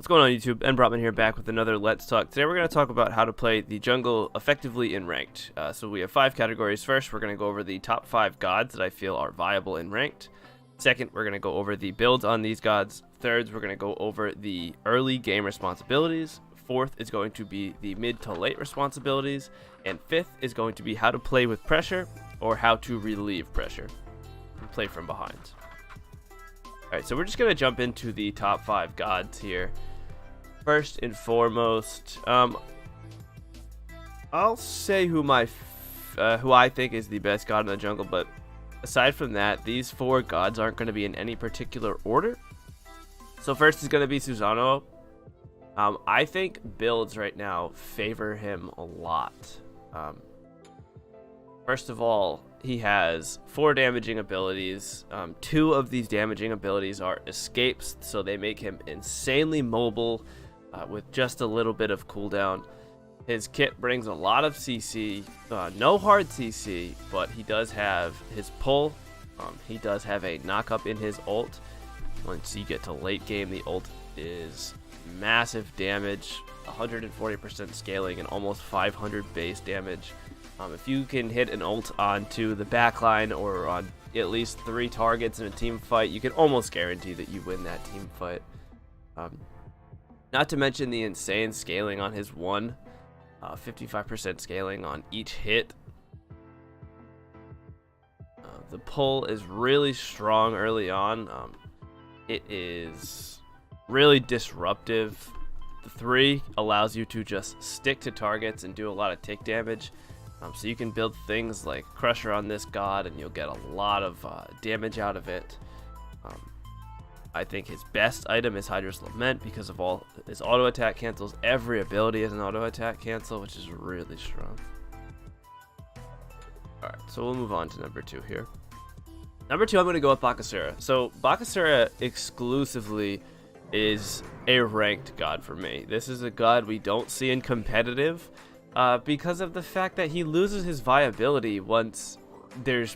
What's going on, YouTube? nBrotman here, back with another Let's Talk. Today we're going to talk about how to play the jungle effectively in ranked. So we have 5 categories. First, we're going to go over the top 5 gods that I feel are viable in ranked. Second, we're going to go over the builds on these gods. Third, we're going to go over the early game responsibilities. Fourth is going to be the mid to late responsibilities. And fifth is going to be how to play with pressure or how to relieve pressure and play from behind. Alright, so we're just going to jump into the top 5 gods here. First and foremost, I'll say who I think is the best god in the jungle, but aside from that, these 4 gods aren't going to be in any particular order. So first is going to be Susanoo. I think builds right now favor him a lot. First of all, he has 4 damaging abilities. 2 of these damaging abilities are escapes, so they make him insanely mobile with just a little bit of cooldown. His kit brings a lot of CC, no hard CC, but he does have his pull. He does have a knock up in his ult. Once you get to late game, the ult is massive damage, 140% scaling, and almost 500 base damage. If you can hit an ult onto the backline or on at least 3 targets in a team fight, you can almost guarantee that you win that team fight. Not to mention the insane scaling on his 55% scaling on each hit. The pull is really strong early on. It is really disruptive. The 3 allows you to just stick to targets and do a lot of tick damage. So you can build things like Crusher on this god and you'll get a lot of damage out of it. I think his best item is Hydra's Lament because of all his auto attack cancels. Every ability has an auto attack cancel, which is really strong. Alright, so we'll move on to number 2 here. Number 2, I'm going to go with Bakasura. So Bakasura exclusively is a ranked god for me. This is a god we don't see in competitive because of the fact that he loses his viability once there's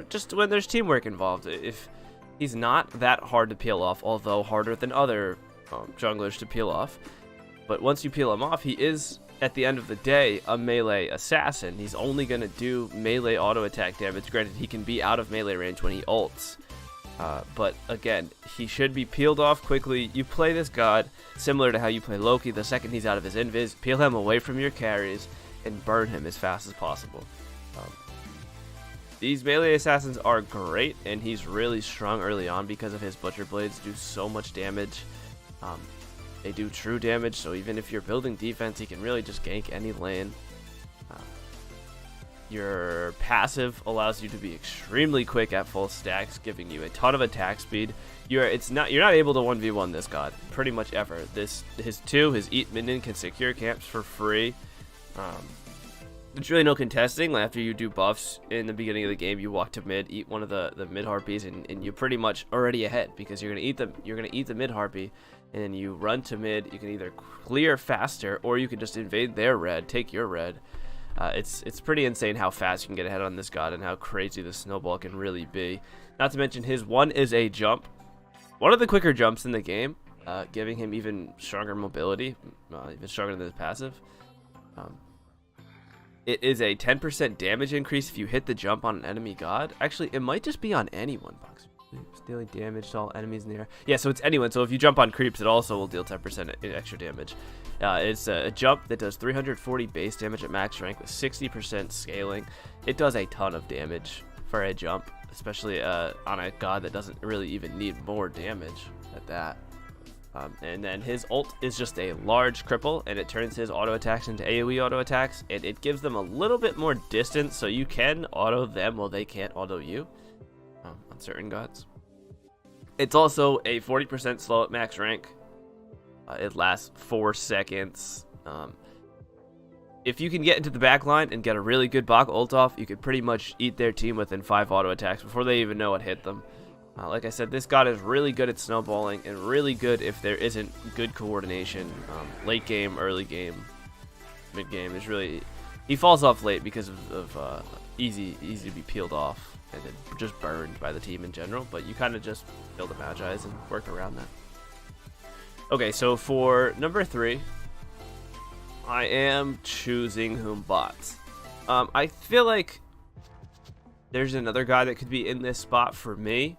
just when there's teamwork involved. If he's not that hard to peel off, although harder than other junglers to peel off. But once you peel him off, he is, at the end of the day, a melee assassin. He's only going to do melee auto attack damage. Granted, he can be out of melee range when he ults. But again, he should be peeled off quickly. You play this god similar to how you play Loki. The second he's out of his invis, peel him away from your carries and burn him as fast as possible. These melee assassins are great, and he's really strong early on because of his Butcher Blades do so much damage. They do true damage, so even if you're building defense, he can really just gank any lane. Your passive allows you to be extremely quick at full stacks, giving you a ton of attack speed. You're not able to 1v1 this god pretty much ever. His Eat Minion can secure camps for free. There's really no contesting. After you do buffs in the beginning of the game, you walk to mid, eat one of the mid harpies, and you're pretty much already ahead because you're gonna eat the mid harpy, and then you run to mid. You can either clear faster or you can just invade their red, take your red. It's pretty insane how fast you can get ahead on this god and how crazy the snowball can really be. Not to mention his 1 is a jump, one of the quicker jumps in the game, giving him even stronger mobility, even stronger than his passive. It is a 10% damage increase if you hit the jump on an enemy god. Actually, it might just be on anyone. Dealing damage to all enemies in the air. Yeah, so it's anyone. So if you jump on creeps, it also will deal 10% extra damage. It's a jump that does 340 base damage at max rank with 60% scaling. It does a ton of damage for a jump, especially on a god that doesn't really even need more damage at that. And then his ult is just a large cripple, and it turns his auto attacks into AoE auto attacks, and it gives them a little bit more distance, so you can auto them while they can't auto you on certain gods. It's also a 40% slow at max rank. It lasts 4 seconds. If you can get into the back line and get a really good Bak ult off, you could pretty much eat their team within 5 auto attacks before they even know what hit them. Like I said, this god is really good at snowballing and really good if there isn't good coordination. Late game, early game, mid game is really... He falls off late because of easy to be peeled off and then just burned by the team in general, but you kind of just build a Magi's and work around that. Okay, so for number 3, I am choosing Humbots. I feel like there's another guy that could be in this spot for me.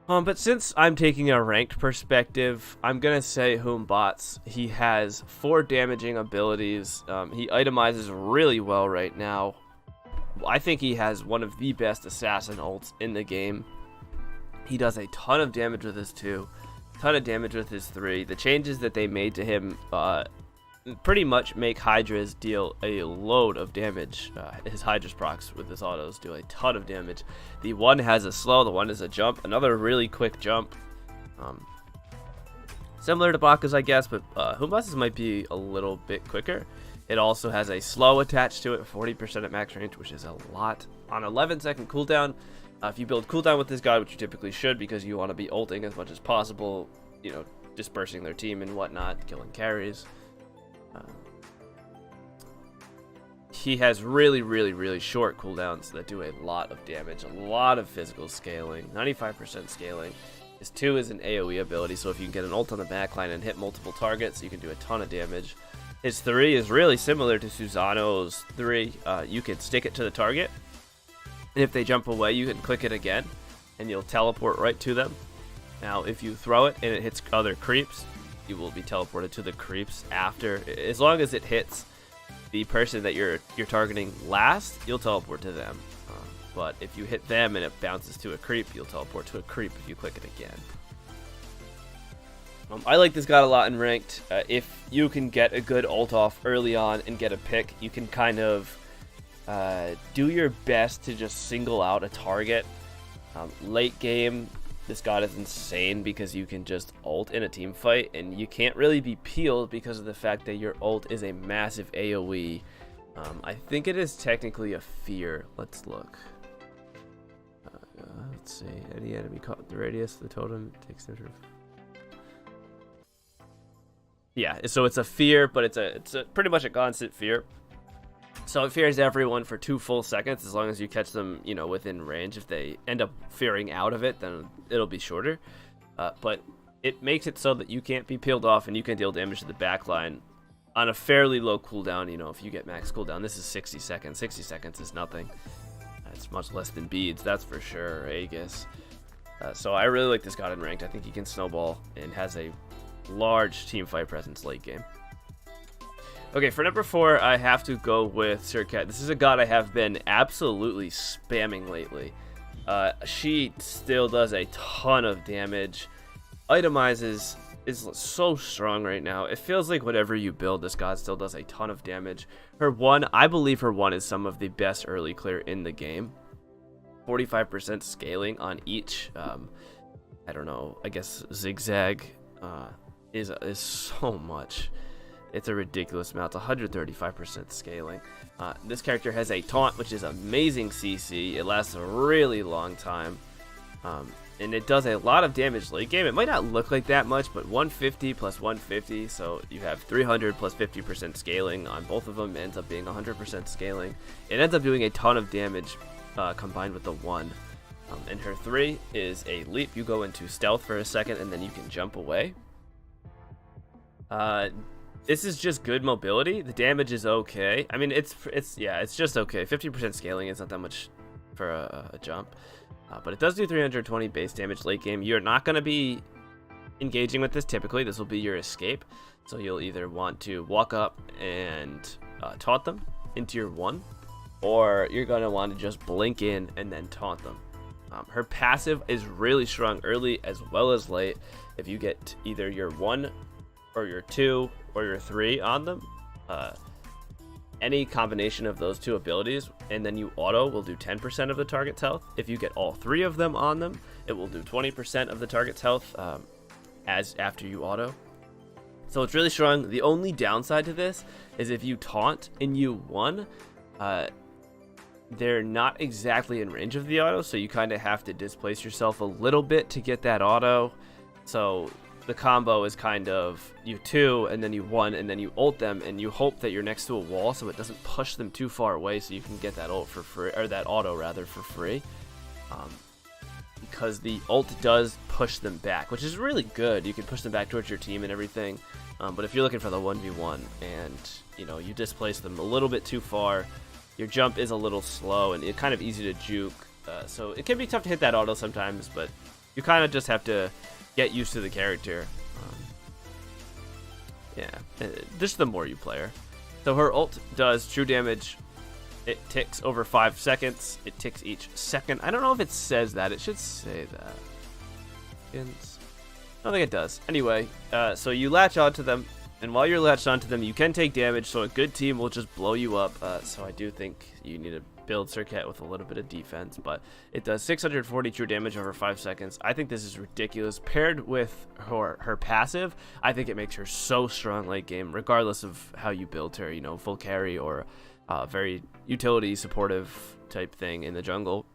But since I'm taking a ranked perspective, I'm going to say Humbots. He has 4 damaging abilities. He itemizes really well right now. I think he has one of the best assassin ults in the game. He does a ton of damage with his 2, ton of damage with his 3. The changes that they made to him pretty much make Hydras deal a load of damage. His Hydras procs with his autos do a ton of damage. The one has a slow, the one is a jump, another really quick jump. Similar to Baka's, I guess, but Humbots might be a little bit quicker. It also has a slow attached to it, 40% at max range, which is a lot. On 11-second cooldown, if you build cooldown with this god, which you typically should because you want to be ulting as much as possible, you know, dispersing their team and whatnot, killing carries. He has really short cooldowns that do a lot of damage, a lot of physical scaling, 95% scaling. His 2 is an AoE ability, so if you can get an ult on the backline and hit multiple targets, you can do a ton of damage. His 3 is really similar to Susano's 3. You can stick it to the target, and if they jump away, you can click it again, and you'll teleport right to them. Now, if you throw it and it hits other creeps, you will be teleported to the creeps after. As long as it hits the person that you're targeting last, you'll teleport to them. But if you hit them and it bounces to a creep, you'll teleport to a creep if you click it again. I like this god a lot in ranked. If you can get a good ult off early on and get a pick, you can kind of do your best to just single out a target. Late game, this god is insane because you can just ult in a team fight, and you can't really be peeled because of the fact that your ult is a massive AoE. I think it is technically a fear. Let's look. Let's see. Any enemy caught in the radius of the totem takes their turn. Yeah, so it's a fear, but it's a pretty much a constant fear. So it fears everyone for 2 full seconds as long as you catch them, you know, within range. If they end up fearing out of it, then it'll be shorter. But it makes it so that you can't be peeled off and you can deal damage to the backline on a fairly low cooldown. You know, if you get max cooldown, this is 60 seconds. 60 seconds is nothing. It's much less than beads, that's for sure. Aegis. So I really like this god in ranked. I think he can snowball and has a large team fight presence late game. Okay, for number 4, I have to go with Surkat. This is a god I have been absolutely spamming lately. She still does a ton of damage. Itemizes is so strong right now. It feels like whatever you build, this god still does a ton of damage. Her 1, I believe her 1 is some of the best early clear in the game. 45% scaling on each, I don't know, I guess zigzag is so much. It's a ridiculous amount. It's 135% scaling. This character has a taunt, which is amazing CC. It lasts a really long time. And it does a lot of damage late game. It might not look like that much, but 150 plus 150, so you have 300 plus 50% scaling on both of them. It ends up being 100% scaling. It ends up doing a ton of damage combined with the 1. And her 3 is a leap. You go into stealth for a second, and then you can jump away. This is just good mobility. The damage is okay. I mean, it's just okay. 50% scaling is not that much for a jump. But it does do 320 base damage late game. You're not going to be engaging with this typically. This will be your escape. So you'll either want to walk up and taunt them into your 1, or you're going to want to just blink in and then taunt them. Her passive is really strong early as well as late. If you get either your 1 or your 2 or your 3 on them, any combination of those 2 abilities, and then you auto, will do 10% of the target's health. If you get all 3 of them on them, it will do 20% of the target's health as after you auto. So it's really strong. The only downside to this is if you taunt and you 1, they're not exactly in range of the auto, so you kind of have to displace yourself a little bit to get that auto. So the combo is kind of you 2 and then you 1 and then you ult them, and you hope that you're next to a wall so it doesn't push them too far away, so you can get that ult for free, or that auto rather, for free. because the ult does push them back, which is really good. You can push them back towards your team and everything. But if you're looking for the 1v1 and you displace them a little bit too far, your jump is a little slow and it's kind of easy to juke. So it can be tough to hit that auto sometimes, but you kind of just have to get used to the character. Just the more you play her. So her ult does true damage. It ticks over 5 seconds. It ticks each second. I don't know if it says that. It should say that. I don't think it does. Anyway, so you latch onto them, and while you're latched onto them, you can take damage, so a good team will just blow you up. So I do think you need to build Serket with a little bit of defense, but it does 640 true damage over 5 seconds. I think this is ridiculous. Paired with her passive, I think it makes her so strong late game, regardless of how you build her, full carry or very utility supportive type thing in the jungle.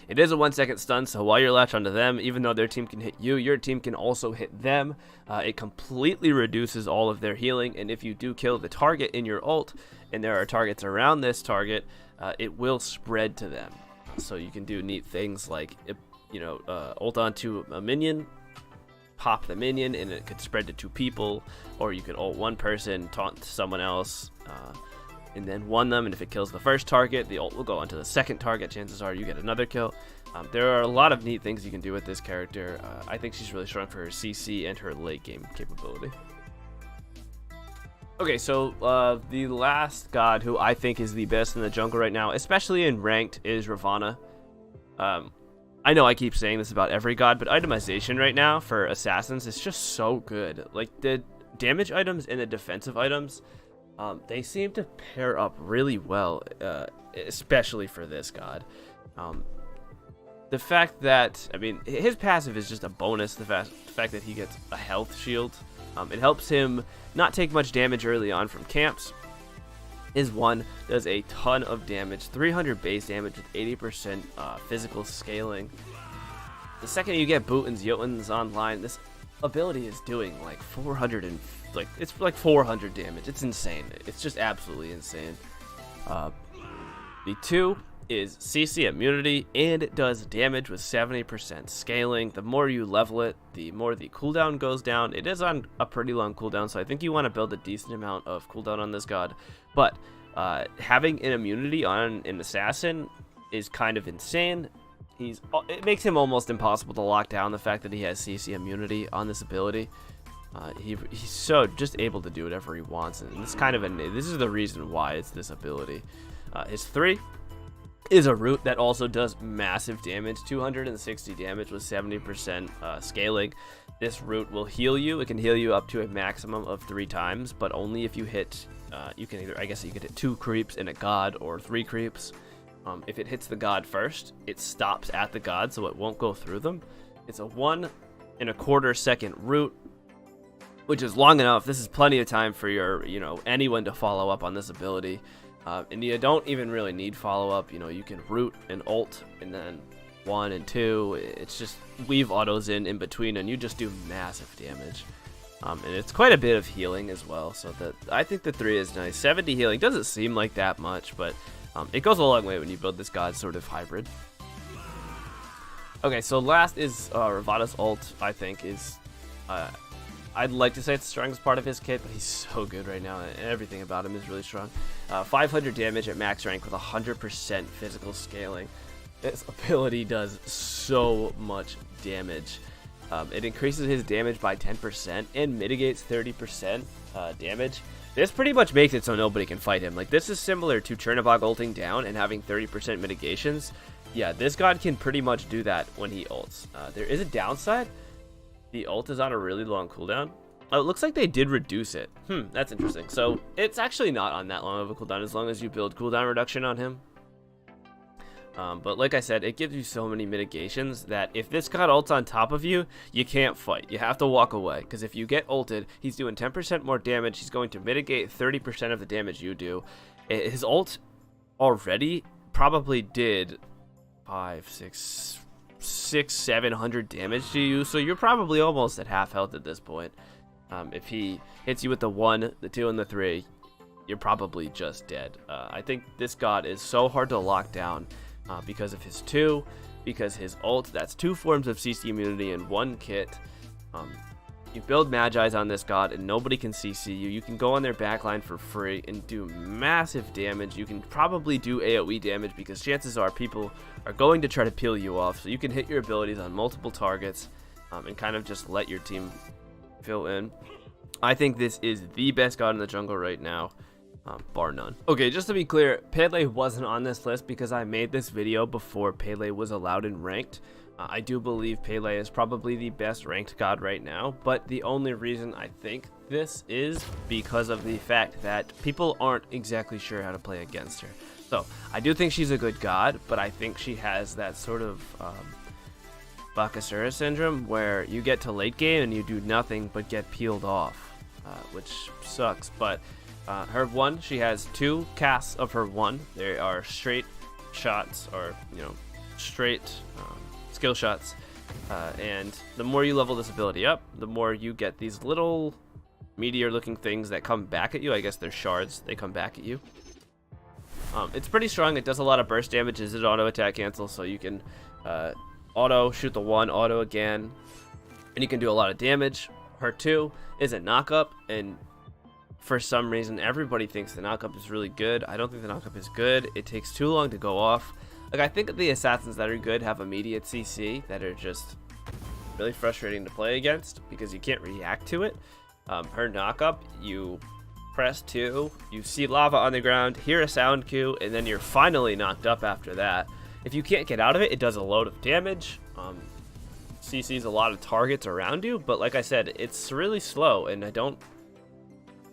It is a 1 second stun, so while you're latched onto them, even though their team can hit you, your team can also hit them. It completely reduces all of their healing, and if you do kill the target in your ult, and there are targets around this target, it will spread to them. So you can do neat things like, ult onto a minion, pop the minion, and it could spread to 2 people, or you could ult 1 person, taunt someone else, and then one them, and if it kills the first target, the ult will go onto the second target. Chances are you get another kill. There are a lot of neat things you can do with this character. I think she's really strong for her CC and her late game capability. Okay, so the last god who I think is the best in the jungle right now, especially in ranked, is Ravana. I know I keep saying this about every god, but itemization right now for assassins is just so good. Like, the damage items and the defensive items, they seem to pair up really well, especially for this god. The fact that, his passive is just a bonus. The fact that he gets a health shield, it helps him not take much damage early on from camps. His one does a ton of damage, 300 base damage with 80% physical scaling. The second you get Bootins, Jotuns online, this ability is doing like 400 damage. It's insane. It's just absolutely insane. The 2 is CC immunity, and it does damage with 70% scaling. The more you level it, the more the cooldown goes down. It is on a pretty long cooldown, so I think you want to build a decent amount of cooldown on this god. But having an immunity on an assassin is kind of insane. It makes him almost impossible to lock down, the fact that he has CC immunity on this ability. He's so just able to do whatever he wants, and this is the reason why it's this ability. His 3 is a root that also does massive damage, 260 damage with 70% scaling. This root will heal you. It can heal you up to a maximum of 3 times, but only if you hit, you can hit 2 creeps in a god or 3 creeps. If it hits the god first, it stops at the god, so it won't go through them. It's a 1 1/4 second root, which is long enough. This is plenty of time for your, anyone to follow up on this ability. And you don't even really need follow-up. You can root and ult, and then 1 and 2. It's just weave autos in between, and you just do massive damage. And it's quite a bit of healing as well, so I think the 3 is nice. 70 healing doesn't seem like that much, but it goes a long way when you build this god sort of hybrid. Okay, so last is Ravana's ult, I think, is... I'd like to say it's the strongest part of his kit, but he's so good right now, and everything about him is really strong. 500 damage at max rank with 100% physical scaling. This ability does so much damage. It increases his damage by 10% and mitigates 30% damage. This pretty much makes it so nobody can fight him. Like, this is similar to Chernobog ulting down and having 30% mitigations. Yeah, this god can pretty much do that when he ults. There is a downside. The ult is on a really long cooldown. Oh, it looks like they did reduce it. That's interesting. So it's actually not on that long of a cooldown as long as you build cooldown reduction on him. But like I said, it gives you so many mitigations that if this god ults on top of you, you can't fight. You have to walk away, because if you get ulted, he's doing 10% more damage. He's going to mitigate 30% of the damage you do. His ult already probably did 700 damage to you, so you're probably almost at half health at this point. If he hits you with the 1, the 2, and the 3, you're probably just dead. I think this god is so hard to lock down because of his 2. because his ult, that's 2 forms of CC immunity in 1 kit. You build Magi's on this god and nobody can CC you. You can go on their backline for free and do massive damage. You can probably do AoE damage because chances are people are going to try to peel you off. So you can hit your abilities on multiple targets and kind of just let your team fill in. I think this is the best god in the jungle right now, bar none. Okay, just to be clear, Pele wasn't on this list because I made this video before Pele was allowed in ranked. I do believe Pele is probably the best ranked god right now, but the only reason I think this is because of the fact that people aren't exactly sure how to play against her. So I do think she's a good god, but I think she has that sort of Bakasura syndrome where you get to late game and you do nothing but get peeled off, which sucks. But her 1, she has 2 casts of her 1. They are straight shots, or straight skill shots, and the more you level this ability up, the more you get these little meteor looking things that come back at you. I guess they're shards. They come back at you. It's pretty strong. It does a lot of burst damage. Is it auto attack cancel, so you can auto shoot the 1, auto again, and you can do a lot of damage. Her 2 is a knockup, and for some reason everybody thinks the knockup is really good. I don't think the knockup is good. It takes too long to go off. Like, I think the assassins that are good have immediate CC that are just really frustrating to play against because you can't react to it. Her knockup, you press 2, you see lava on the ground, hear a sound cue, and then you're finally knocked up after that. If you can't get out of it, it does a load of damage. CC's a lot of targets around you, but like I said, it's really slow, and I don't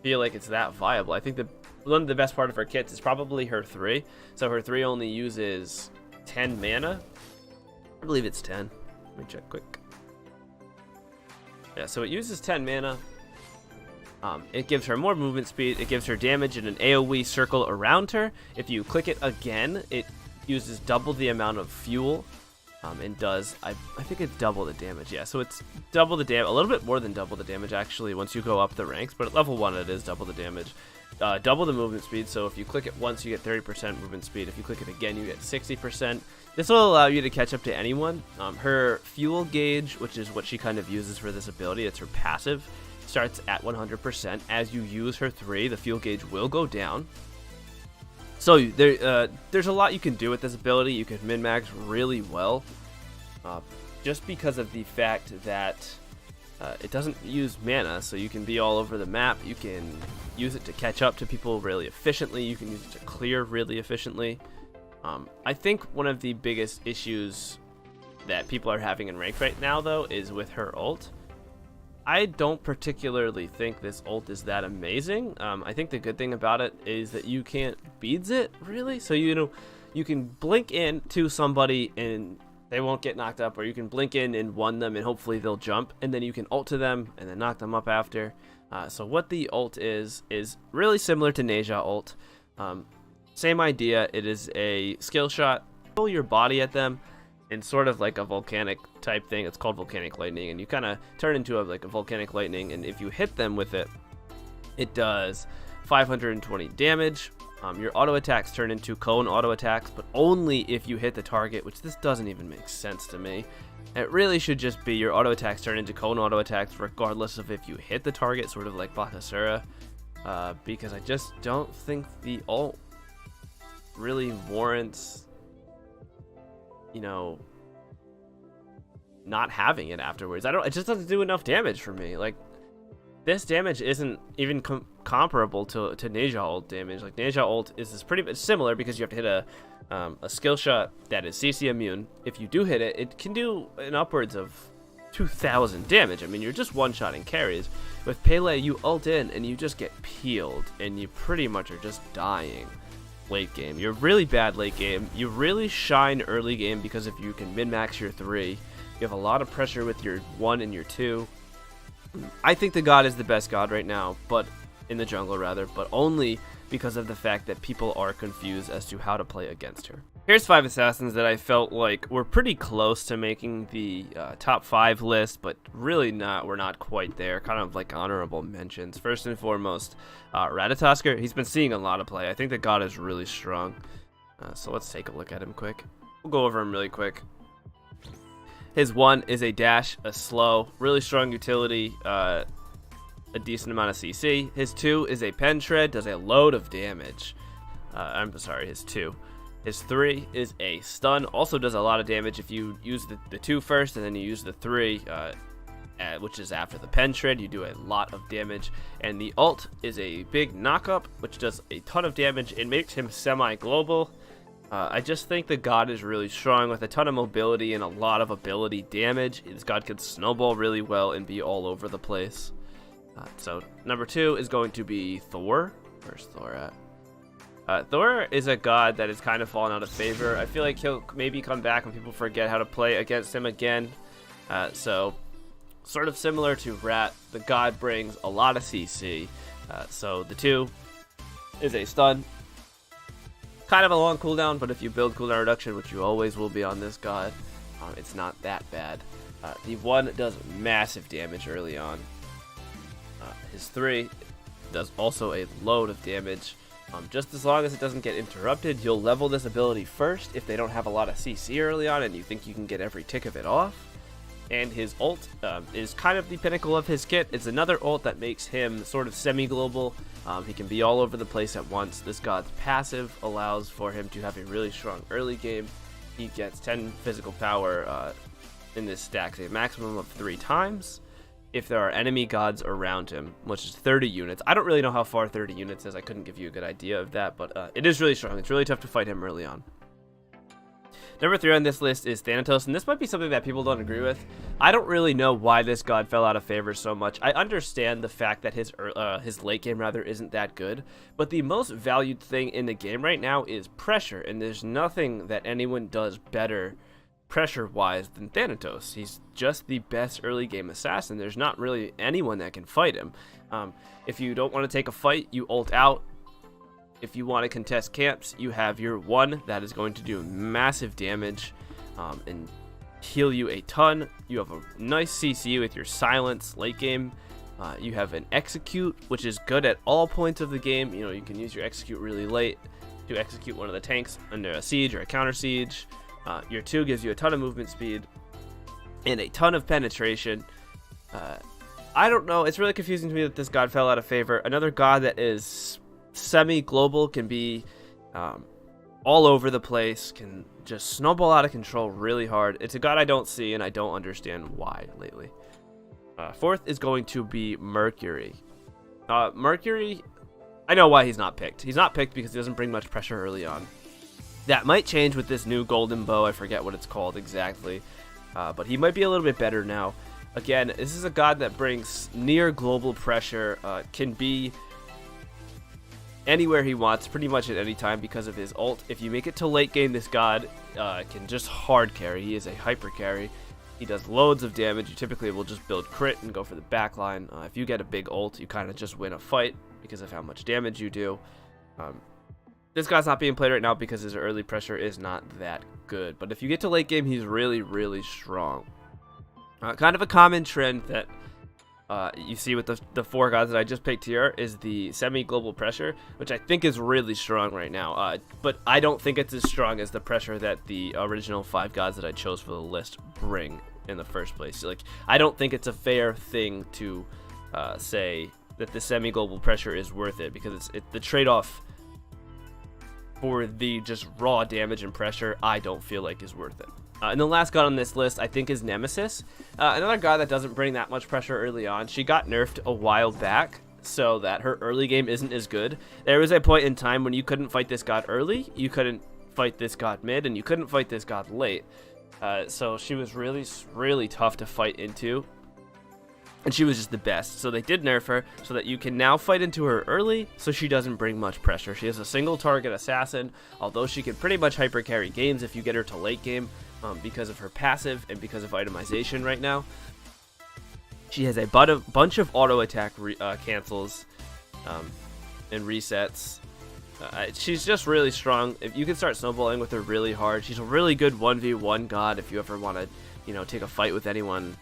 feel like it's that viable. I think one of the best part of her kits is probably her 3. So her 3 only uses 10 mana. I believe it's 10. Let me check quick. Yeah, so it uses 10 mana. It gives her more movement speed. It gives her damage in an AoE circle around her. If you click it again, it uses double the amount of fuel. And does, I think it's double the damage. Yeah, so it's double the damage, a little bit more than double the damage actually once you go up the ranks, but at level 1 it is double the damage. Double the movement speed, so if you click it once you get 30% movement speed. If you click it again you get 60%. This will allow you to catch up to anyone. Her fuel gauge, which is what she kind of uses for this ability, it's her passive, starts at 100%. As you use her 3, the fuel gauge will go down. So there's a lot you can do with this ability. You can min-max really well, just because of the fact that it doesn't use mana, so you can be all over the map. You can use it to catch up to people really efficiently. You can use it to clear really efficiently. I think one of the biggest issues that people are having in ranked right now, though, is with her ult. I don't particularly think this ult is that amazing. I think the good thing about it is that you can't beads it, really. So, you can blink in to somebody and they won't get knocked up, or you can blink in and one them and hopefully they'll jump, and then you can ult to them and then knock them up after. So what the ult is really similar to Neja ult. Same idea. It is a skill shot. Throw your body at them in sort of like a volcanic type thing. It's called volcanic lightning, and you kind of turn into a volcanic lightning, and if you hit them with it, it does 520 damage. Your auto attacks turn into cone auto attacks, but only if you hit the target, which this doesn't even make sense to me. It really should just be your auto attacks turn into cone auto attacks regardless of if you hit the target, sort of like Bakasura, because I just don't think the ult really warrants, not having it afterwards. It just doesn't do enough damage for me. Like, this damage isn't even comparable to Neja ult damage. Like, Neja ult is pretty much similar because you have to hit a skill shot that is CC immune. If you do hit it, it can do an upwards of 2,000 damage. I mean, you're just one-shotting carries. With Pele, you ult in and you just get peeled, and you pretty much are just dying late game. You're really bad late game. You really shine early game because if you can min-max your 3, you have a lot of pressure with your 1 and your 2. I think the god is the best god right now, but in the jungle rather, but only because of the fact that people are confused as to how to play against her. Here's 5 assassins that I felt like were pretty close to making the top 5 list, but really we're not quite there. Kind of like honorable mentions. First and foremost, Ratatoskr. He's been seeing a lot of play. I think the god is really strong. So let's take a look at him quick. We'll go over him really quick. His 1 is a dash, a slow, really strong utility, a decent amount of CC. His 2 is a pen shred, does a load of damage. I'm sorry, his 2. His 3 is a stun, also does a lot of damage if you use the 2 first and then you use the 3, which is after the pen shred. You do a lot of damage. And the ult is a big knockup, which does a ton of damage. It makes him semi-global. I just think the god is really strong with a ton of mobility and a lot of ability damage. This god can snowball really well and be all over the place. So number 2 is going to be Thor. Where's Thor at? Thor is a god that has kind of fallen out of favor. I feel like he'll maybe come back when people forget how to play against him again. So sort of similar to Rat, the god brings a lot of CC. So the 2 is a stun. Kind of a long cooldown, but if you build cooldown reduction, which you always will be on this god, it's not that bad. The 1 does massive damage early on. His 3 does also a load of damage. Just as long as it doesn't get interrupted, you'll level this ability first if they don't have a lot of CC early on and you think you can get every tick of it off. And his ult is kind of the pinnacle of his kit. It's another ult that makes him sort of semi-global. He can be all over the place at once. This god's passive allows for him to have a really strong early game. He gets 10 physical power in this stack, a maximum of 3 times. If there are enemy gods around him, which is 30 units. I don't really know how far 30 units is. I couldn't give you a good idea of that, but it is really strong. It's really tough to fight him early on. Number 3 on this list is Thanatos, and this might be something that people don't agree with. I don't really know why this god fell out of favor so much. I understand the fact that his late game isn't that good, but the most valued thing in the game right now is pressure, and there's nothing that anyone does better pressure-wise than Thanatos. He's just the best early game assassin. There's not really anyone that can fight him. If you don't want to take a fight, you ult out. If you want to contest camps, you have your 1 that is going to do massive damage and heal you a ton. You have a nice CC with your silence late game. You have an execute, which is good at all points of the game. You can use your execute really late to execute one of the tanks under a siege or a counter siege. Your 2 gives you a ton of movement speed and a ton of penetration. I don't know. It's really confusing to me that this god fell out of favor. Another god that is semi-global, can be all over the place, can just snowball out of control really hard. It's a god I don't see, and I don't understand why lately. 4th is going to be Mercury. Mercury, I know why he's not picked. He's not picked because he doesn't bring much pressure early on. That might change with this new golden bow. I forget what it's called exactly, but he might be a little bit better now. Again, this is a god that brings near global pressure, can be anywhere he wants, pretty much at any time because of his ult. If you make it to late game, this god can just hard carry. He is a hyper carry. He does loads of damage. You typically will just build crit and go for the backline. If you get a big ult, you kind of just win a fight because of how much damage you do. This guy's not being played right now because his early pressure is not that good. But if you get to late game, he's really, really strong. Kind of a common trend that you see with the 4 gods that I just picked here is the semi-global pressure, which I think is really strong right now. But I don't think it's as strong as the pressure that the original 5 gods that I chose for the list bring in the first place. Like, I don't think it's a fair thing to say that the semi-global pressure is worth it, because it's the trade-off for the just raw damage and pressure I don't feel like is worth it. And the last god on this list, I think, is Nemesis. Another god that doesn't bring that much pressure early on. She got nerfed a while back so that her early game isn't as good. There was a point in time when you couldn't fight this god early, you couldn't fight this god mid, and you couldn't fight this god late. So she was really, really tough to fight into. And she was just the best. So they did nerf her so that you can now fight into her early so she doesn't bring much pressure. She is a single target assassin, although she can pretty much hyper carry games if you get her to late game. Because of her passive and because of itemization right now. She has a bunch of auto attack cancels and resets. She's just really strong. If you can start snowballing with her really hard, she's a really good 1v1 god if you ever want to, take a fight with anyone,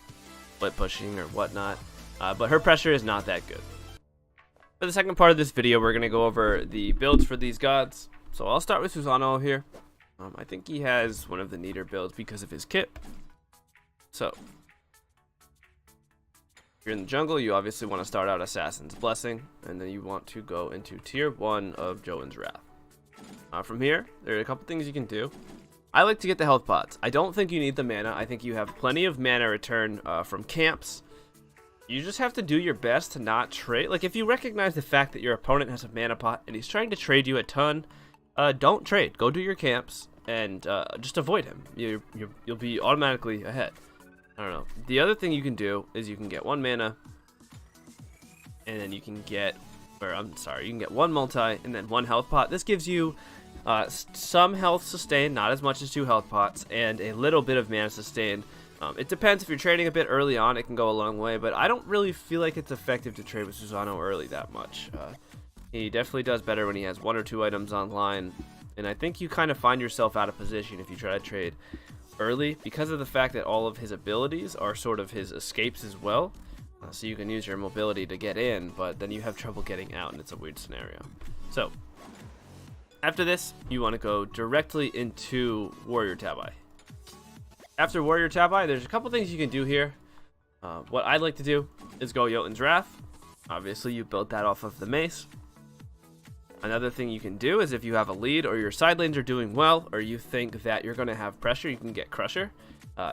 split pushing or whatnot. But her pressure is not that good. For the second part of this video, we're going to go over the builds for these gods. So I'll start with Susano here. I think he has one of the neater builds because of his kit. So, if you're in the jungle, you obviously want to start out Assassin's Blessing, and then you want to go into tier 1 of Jotun's Wrath. From here, there are a couple things you can do. I like to get the health pots. I don't think you need the mana. I think you have plenty of mana return from camps. You just have to do your best to not trade. Like, if you recognize the fact that your opponent has a mana pot and he's trying to trade you a ton, don't trade. Go do your camps and just avoid him. You'll be automatically ahead. I don't know. The other thing you can do is you can get 1 mana, and then you can get, you can get 1 multi and then 1 health pot. This gives you some health sustain, not as much as 2 health pots, and a little bit of mana sustain. It depends. If you're trading a bit early on, it can go a long way, but I don't really feel like it's effective to trade with Susano early that much. He definitely does better when he has 1 or 2 items online, and I think you kind of find yourself out of position if you try to trade early because of the fact that all of his abilities are sort of his escapes as well. So you can use your mobility to get in, but then you have trouble getting out, and it's a weird scenario. So after this, you want to go directly into Warrior Tabi. After Warrior Tabi, there's a couple things you can do here. What I'd like to do is go Jotun's Wrath. Obviously, you built that off of the mace. Another thing you can do is if you have a lead or your side lanes are doing well, or you think that you're going to have pressure, you can get Crusher.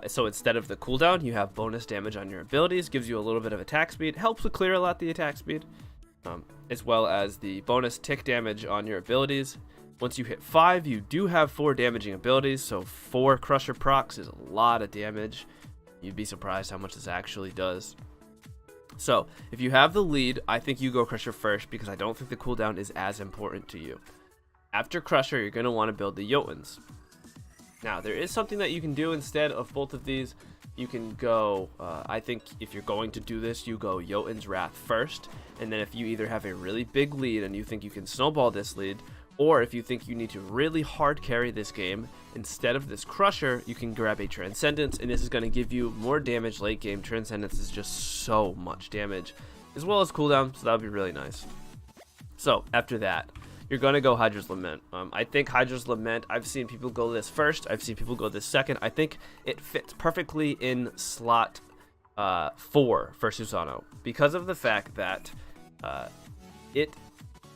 So instead of the cooldown, you have bonus damage on your abilities, gives you a little bit of attack speed, helps with clear a lot the attack speed, as well as the bonus tick damage on your abilities. Once you hit 5, you do have 4 damaging abilities, so 4 Crusher procs is a lot of damage. You'd be surprised how much this actually does. So, if you have the lead, I think you go Crusher first because I don't think the cooldown is as important to you. After Crusher, you're going to want to build the Jotuns. Now, there is something that you can do instead of both of these. You can go, I think if you're going to do this, you go Jotun's Wrath first, and then if you either have a really big lead and you think you can snowball this lead, or if you think you need to really hard carry this game, instead of this Crusher, you can grab a Transcendence, and this is going to give you more damage late game. Transcendence is just so much damage, as well as cooldown, so that would be really nice. So, after that, you're going to go Hydra's Lament. I think Hydra's Lament, I've seen people go this first, I've seen people go this second. I think it fits perfectly in slot 4 for Susano, because of the fact that it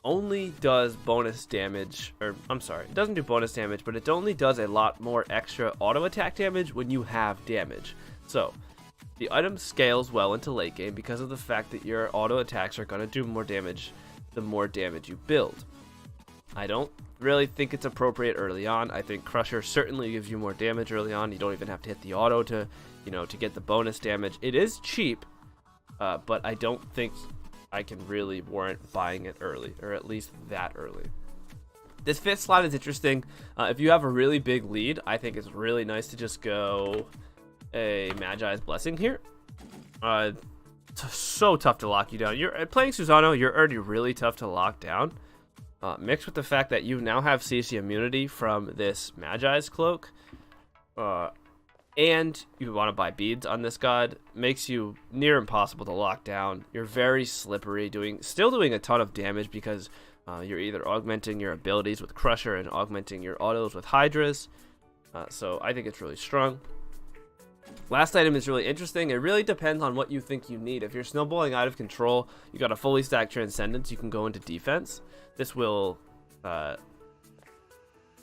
only does bonus damage, or I'm sorry, it doesn't do bonus damage, but it only does a lot more extra auto attack damage when you have damage. So the item scales well into late game because of the fact that your auto attacks are going to do more damage the more damage you build. I don't really think it's appropriate early on. I think Crusher certainly gives you more damage early on. You don't even have to hit the auto to get the bonus damage. It is cheap, but I don't think I can really warrant buying it early, or at least that early. This 5th slot is interesting. If you have a really big lead, I think it's really nice to just go a Magi's Blessing here. It's so tough to lock you down. You're playing Susano, you're already really tough to lock down. Mixed with the fact that you now have CC immunity from this Magi's Cloak, and you want to buy beads on this god, makes you near impossible to lock down. You're very slippery, still doing a ton of damage because you're either augmenting your abilities with Crusher and augmenting your autos with Hydras. So I think it's really strong. Last item is really interesting. It really depends on what you think you need. If you're snowballing out of control, you got a fully stacked Transcendence, you can go into defense. This will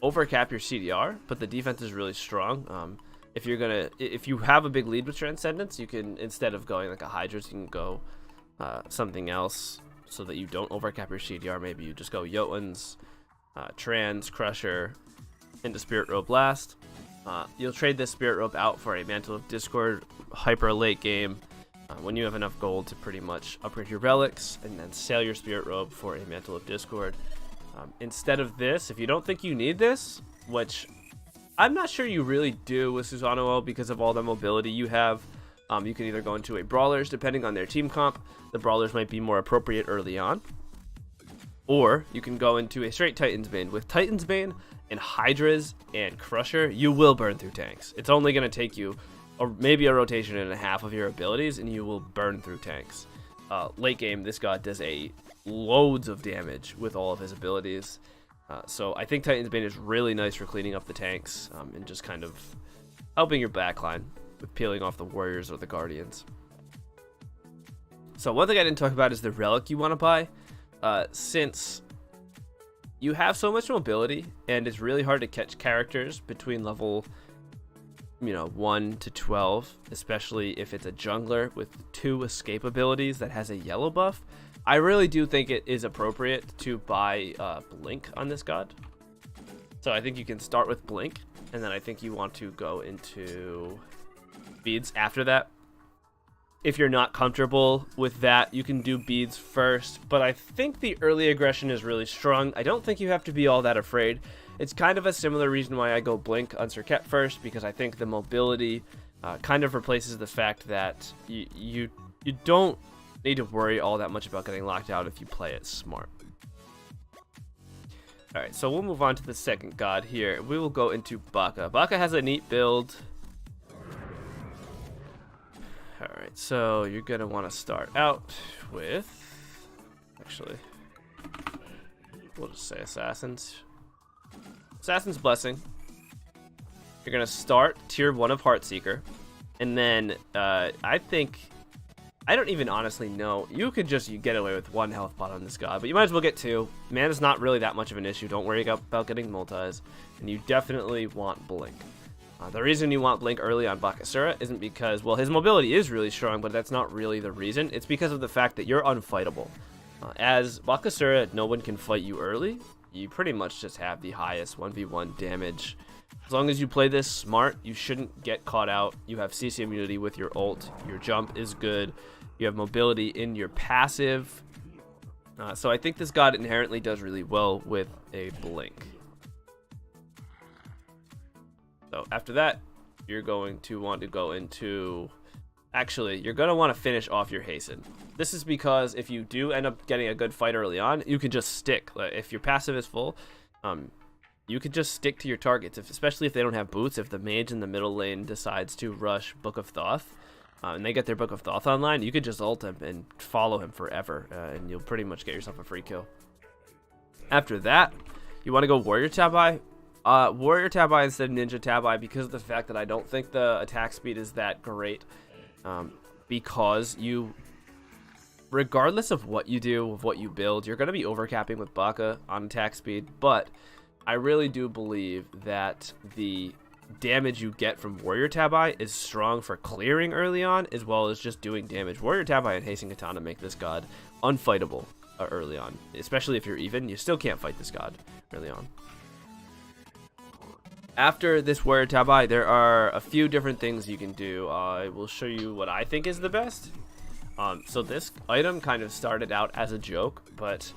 overcap your CDR, but the defense is really strong. If you have a big lead with Transcendence, you can, instead of going like a Hydras, you can go something else so that you don't overcap your CDR. Maybe you just go Jotuns, Trans, Crusher, into Spirit Robe last. You'll trade this Spirit Robe out for a Mantle of Discord hyper late game when you have enough gold to pretty much upgrade your relics, and then sell your Spirit Robe for a Mantle of Discord. Instead of this, if you don't think you need this, which I'm not sure you really do with Susano because of all the mobility you have, you can either go into a Brawlers, depending on their team comp. The Brawlers might be more appropriate early on. Or you can go into a straight Titan's Bane. With Titan's Bane and Hydras and Crusher, you will burn through tanks. It's only going to take you maybe a rotation and a half of your abilities, and you will burn through tanks. Late game, this god does loads of damage with all of his abilities. So I think Titan's Bane is really nice for cleaning up the tanks and just kind of helping your backline. with peeling off the warriors or the guardians. So one thing I didn't talk about is the relic you want to buy. Since you have so much mobility and it's really hard to catch characters between level 1 to 12, especially if it's a jungler with 2 escape abilities that has a yellow buff, I really do think it is appropriate to buy Blink on this god. So I think you can start with Blink, and then I think you want to go into beads after that. If you're not comfortable with that, you can do beads first, but I think the early aggression is really strong. I don't think you have to be all that afraid. It's kind of a similar reason why I go Blink on Serket first, because I think the mobility kind of replaces the fact that you don't need to worry all that much about getting locked out if you play it smart. Alright, so we'll move on to the second god here. We will go into Baka. Baka has a neat build. Alright, so you're going to want to start out with... Actually, we'll just say Assassins. Assassin's Blessing. You're going to start tier 1 of Heartseeker. And then I don't even honestly know. You could just get away with 1 health pot on this god, but you might as well get 2. Mana's not really that much of an issue. Don't worry about getting multis. And you definitely want Blink. The reason you want Blink early on Bakasura isn't because, well, his mobility is really strong, but that's not really the reason. It's because of the fact that you're unfightable. As Bakasura, no one can fight you early. You pretty much just have the highest 1v1 damage. As long as you play this smart, you shouldn't get caught out. You have CC immunity with your ult. Your jump is good. You have mobility in your passive. So I think this god inherently does really well with a Blink. So after that, you're going to want to go into... Actually, you're going to want to finish off your Hasten. This is because if you do end up getting a good fight early on, you can just stick. If your passive is full, you can just stick to your targets, especially if they don't have boots. If the mage in the middle lane decides to rush Book of Thoth, and they get their Book of Thoth online, you could just ult him and follow him forever, and you'll pretty much get yourself a free kill. After that, you want to go Warrior Tabi. Warrior Tabi instead of Ninja Tabi because of the fact that I don't think the attack speed is that great. Because you, regardless of what you do, of what you build, you're going to be overcapping with Baka on attack speed, but I really do believe that the damage you get from Warrior Tabi is strong for clearing early on, as well as just doing damage. Warrior Tabi and Hasten Katana make this god unfightable early on, especially if you're even. You still can't fight this god early on. After this Warrior Tabi, there are a few different things you can do. I will show you what I think is the best. So this item kind of started out as a joke, but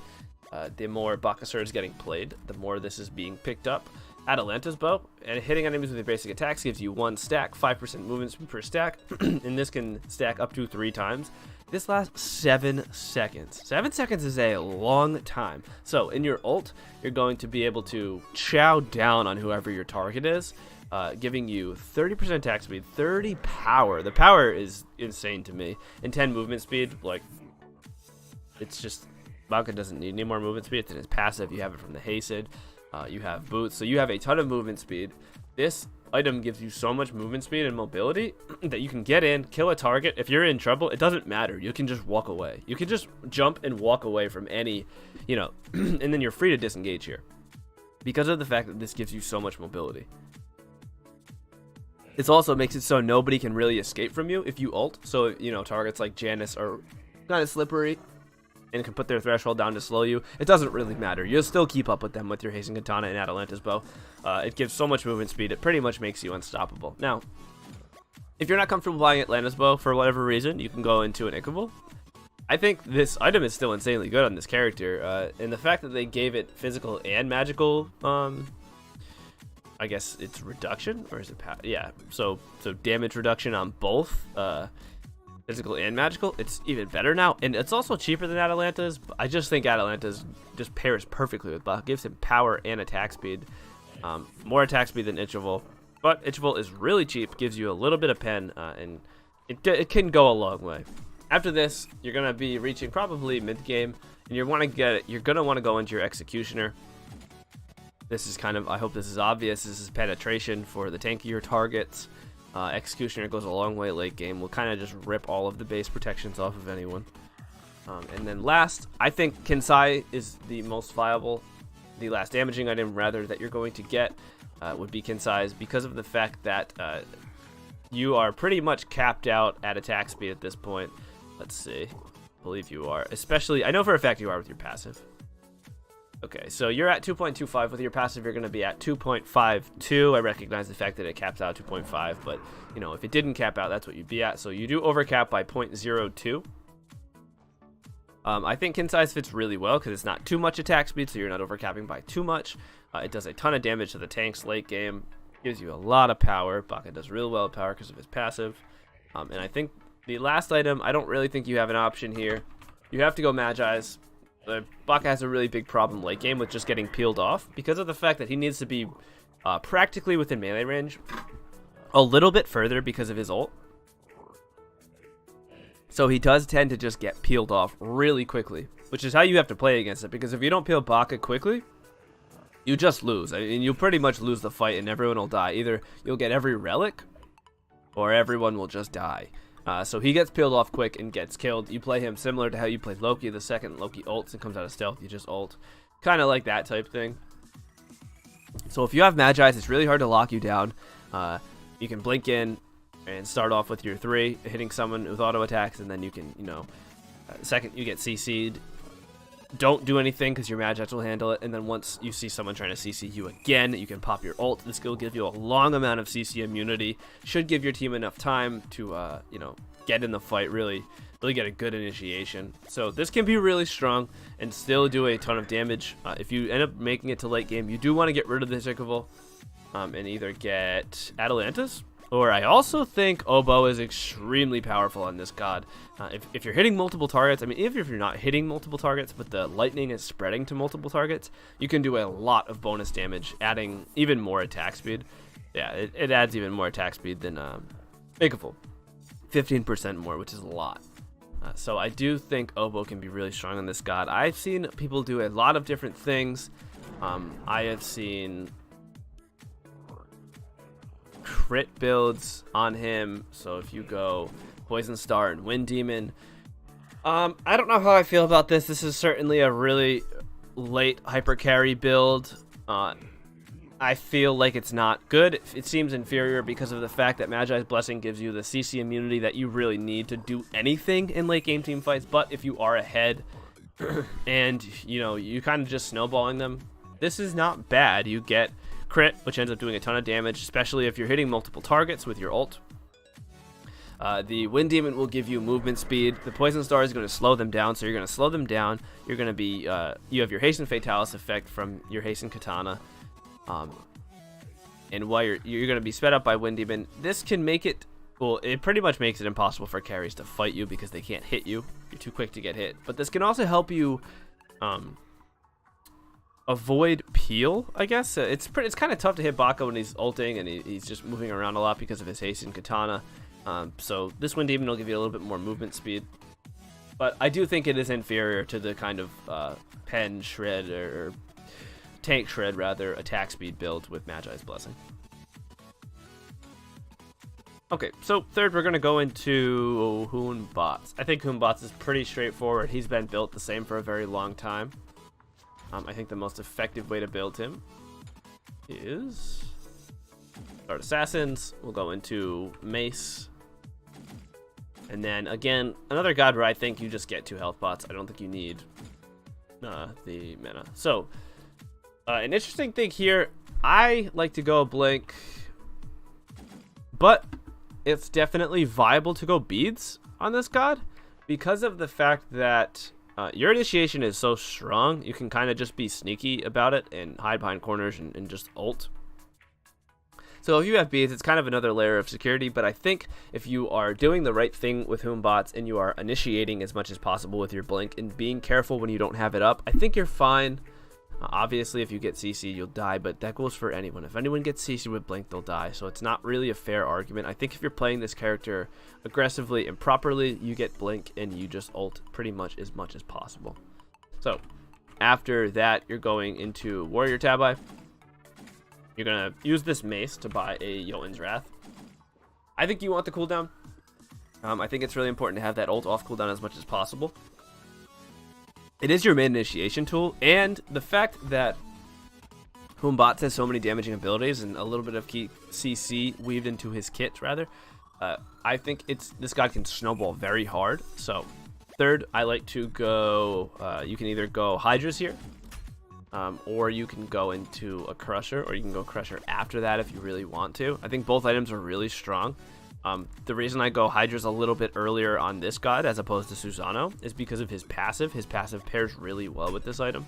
the more Bakasura is getting played, the more this is being picked up. Atalanta's Bow, and hitting enemies with your basic attacks gives you 1 stack, 5% movement speed per stack, and this can stack up to 3 times. This lasts 7 seconds. 7 seconds is a long time. So in your ult, you're going to be able to chow down on whoever your target is, giving you 30% attack speed, 30 power. The power is insane to me. And 10 movement speed, like, it's just, Baka doesn't need any more movement speed. It's in his passive. You have it from the Hasten. You have boots, so you have a ton of movement speed. This item gives you so much movement speed and mobility that you can get in, kill a target. If you're in trouble, it doesn't matter. You can just walk away. You can just jump and walk away from any, and then you're free to disengage here because of the fact that this gives you so much mobility. It also makes it so nobody can really escape from you if you ult. So, targets like Janus are kind of slippery and can put their threshold down to slow you. It doesn't really matter. You'll still keep up with them with your Hasten Katana and Atalanta's Bow. It gives so much movement speed, it pretty much makes you unstoppable. Now, if you're not comfortable buying Atlanta's Bow for whatever reason, you can go into an Ichaival. I think this item is still insanely good on this character, and the fact that they gave it physical and magical, I guess it's reduction, or is it yeah, so damage reduction on both, physical and magical, it's even better now, and it's also cheaper than Atalanta's. I just think Atalanta's just pairs perfectly with Baka. Gives him power and attack speed, more attack speed than Ichaival, but Ichaival is really cheap, gives you a little bit of pen, and it can go a long way. After this, you're gonna be reaching probably mid game, and you're gonna want to go into your Executioner. This is kind of, I hope this is obvious, this is penetration for the tankier targets. Executioner goes a long way late game. Will kind of just rip all of the base protections off of anyone. And then last, I think Kinsai is the most viable. The last damaging item, rather, that you're going to get would be Kinsai's, because of the fact that you are pretty much capped out at attack speed at this point. Let's see. I believe you are. Especially, I know for a fact you are with your passive. Okay, so you're at 2.25. With your passive, you're going to be at 2.52. I recognize the fact that it caps out 2.5, but, you know, if it didn't cap out, that's what you'd be at. So you do overcap by 0.02. I think Kinsai's fits really well because it's not too much attack speed, so you're not overcapping by too much. It does a ton of damage to the tanks late game. Gives you a lot of power. Baka does real well with power because of his passive. And I think the last item, I don't really think you have an option here. You have to go Magi's. Baka has a really big problem late game with just getting peeled off because of the fact that he needs to be practically within melee range a little bit further because of his ult. So he does tend to just get peeled off really quickly, which is how you have to play against it, because if you don't peel Baka quickly, you just lose. I mean, you'll pretty much lose the fight and everyone will die. Either you'll get every relic or everyone will just die. So he gets peeled off quick and gets killed. You play him similar to how you played Loki. The second Loki ults and comes out of stealth, you just ult. Kind of like that type thing. So if you have Magi's, it's really hard to lock you down. You can blink in and start off with your 3, hitting someone with auto attacks, and then you can, you know, second you get CC'd. Don't do anything because your Magi's will handle it, and then once you see someone trying to CC you again, you can pop your ult. This will give you a long amount of CC immunity. Should give your team enough time to, you know, get in the fight, really get a good initiation. So this can be really strong and still do a ton of damage. If you end up making it to late game, you do want to get rid of the Zikavol and either get Atalantis, or I also think Oboe is extremely powerful on this god. If you're hitting multiple targets, I mean, even if you're not hitting multiple targets, but the lightning is spreading to multiple targets, you can do a lot of bonus damage, adding even more attack speed. Yeah, it adds even more attack speed than Zikavol. 15% more, which is a lot. So I do think Oboe can be really strong on this god. I've seen people do a lot of different things. I have seen crit builds on him, so if you go Poison Star and Wind Demon, I don't know how I feel about this. This is certainly a really late hyper carry build. I feel like it's not good. It seems inferior because of the fact that Magi's Blessing gives you the CC immunity that you really need to do anything in late game team fights. But if you are ahead and, you know, you kind of just snowballing them, this is not bad. You get crit, which ends up doing a ton of damage, especially if you're hitting multiple targets with your ult. The Wind Demon will give you movement speed. The Poison Star is going to slow them down, so you're going to slow them down. You're going to be, you have your Hasten Fatalis effect from your Hasten Katana. And while you're going to be sped up by Wind Demon, this can make it, well, it pretty much makes it impossible for carries to fight you because they can't hit you. You're too quick to get hit. But this can also help you, avoid peel, I guess. It's kind of tough to hit Baka when he's ulting and he's just moving around a lot because of his haste and katana. So this Wind Demon will give you a little bit more movement speed. But I do think it is inferior to the kind of pen shred or tank shred rather attack speed build with Magi's Blessing. Okay, so third we're going to go into Hun Batz. I think Hun Batz is pretty straightforward. He's been built the same for a very long time. I think the most effective way to build him is start Assassins. We'll go into Mace. And then, again, another god where I think you just get 2 health pots. I don't think you need the mana. So, an interesting thing here, I like to go Blink, but it's definitely viable to go Beads on this god because of the fact that your initiation is so strong, you can kind of just be sneaky about it and hide behind corners and just ult. So if you have beads, it's kind of another layer of security, but I think if you are doing the right thing with Hun Batz and you are initiating as much as possible with your blink and being careful when you don't have it up, I think you're fine. Obviously, if you get CC'd, you'll die, but that goes for anyone. If anyone gets CC'd with blink, they'll die, so it's not really a fair argument. I think if you're playing this character aggressively and properly, you get blink and you just ult pretty much as possible. So after that, you're going into Warrior Tabi. You're going to use this mace to buy a Jotun's Wrath. I think you want the cooldown. I think it's really important to have that ult off cooldown as much as possible. It is your main initiation tool, and the fact that Humbats has so many damaging abilities and a little bit of key CC weaved into his kit, rather, I think this god can snowball very hard. So, third, I like to go. You can either go Hydras here, or you can go into a Crusher, or you can go Crusher after that if you really want to. I think both items are really strong. The reason I go Hydra's a little bit earlier on this god as opposed to Susano is because of his passive. His passive pairs really well with this item.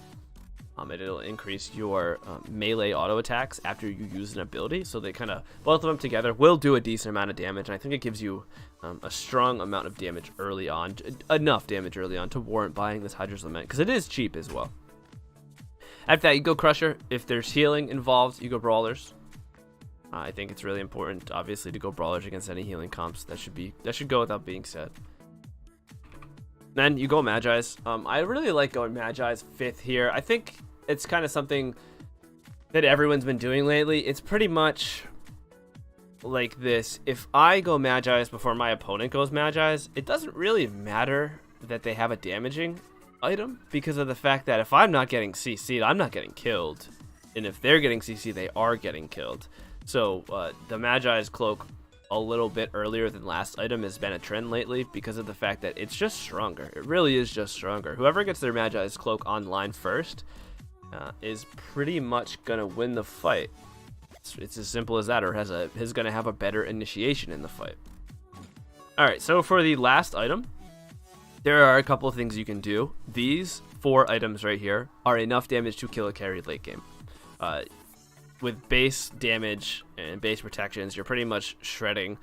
It'll increase your melee auto attacks after you use an ability, so they kind of, both of them together will do a decent amount of damage, and I think it gives you a strong amount of damage early on, enough damage early on to warrant buying this Hydra's Lament, because it is cheap as well. After that, you go Crusher. If there's healing involved, you go Brawlers. I think it's really important, obviously, to go Brawlers against any healing comps. That should go without being said. Then you go Magi's. I really like going Magi's 5th here. I think it's kind of something that everyone's been doing lately. It's pretty much like this. If I go Magi's before my opponent goes Magi's, it doesn't really matter that they have a damaging item, because of the fact that if I'm not getting CC'd, I'm not getting killed. And if they're getting CC'd, they are getting killed. So the Magi's Cloak a little bit earlier than last item has been a trend lately because of the fact that it's just stronger. It really is just stronger. Whoever gets their Magi's Cloak online first is pretty much going to win the fight. It's as simple as that, or is going to have a better initiation in the fight. Alright, so for the last item, there are a couple of things you can do. These 4 items right here are enough damage to kill a carry late game. With base damage and base protections, you're pretty much shredding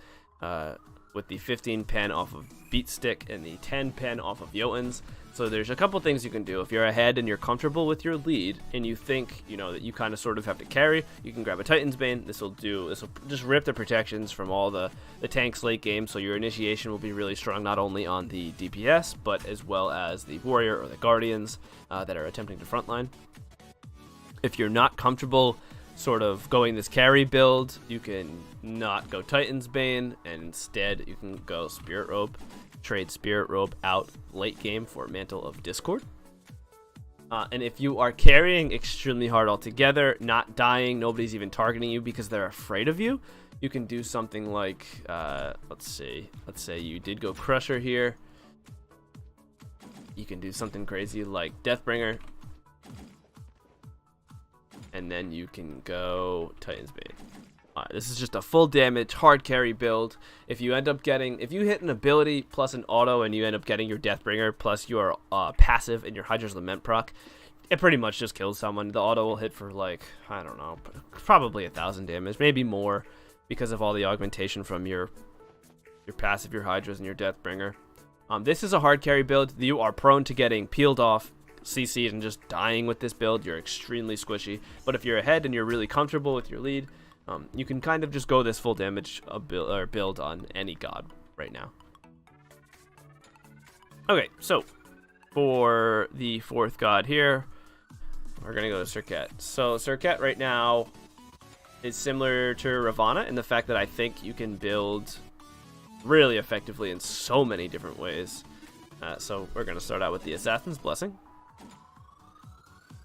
with the 15 pen off of Beat Stick and the 10 pen off of Jotuns. So there's a couple things you can do. If you're ahead and you're comfortable with your lead and you think, that you kind of sort of have to carry, you can grab a Titan's Bane. This will just rip the protections from all the tanks late game, so your initiation will be really strong, not only on the DPS, but as well as the Warrior or the Guardians that are attempting to frontline. If you're not comfortable sort of going this carry build, you can not go Titan's Bane, and instead you can go Spirit Robe. Trade Spirit Robe out late game for Mantle of Discord. And if you are carrying extremely hard altogether, not dying, nobody's even targeting you because they're afraid of you, you can do something like, let's say you did go Crusher here. You can do something crazy like Deathbringer. And then you can go Titan's Bane. This is just a full damage, hard carry build. If you hit an ability plus an auto and you end up getting your Deathbringer plus your passive and your Hydra's Lament proc, it pretty much just kills someone. The auto will hit for like, I don't know, probably 1,000 damage, maybe more, because of all the augmentation from your passive, your Hydras, and your Deathbringer. This is a hard carry build. You are prone to getting peeled off, CC'd, and just dying with this build. You're extremely squishy. But if you're ahead and you're really comfortable with your lead, you can kind of just go this full damage build on any god right now. Okay, so for the 4th god here, we're going to go to Serket. So Serket right now is similar to Ravana in the fact that I think you can build really effectively in so many different ways. So we're going to start out with the Assassin's Blessing.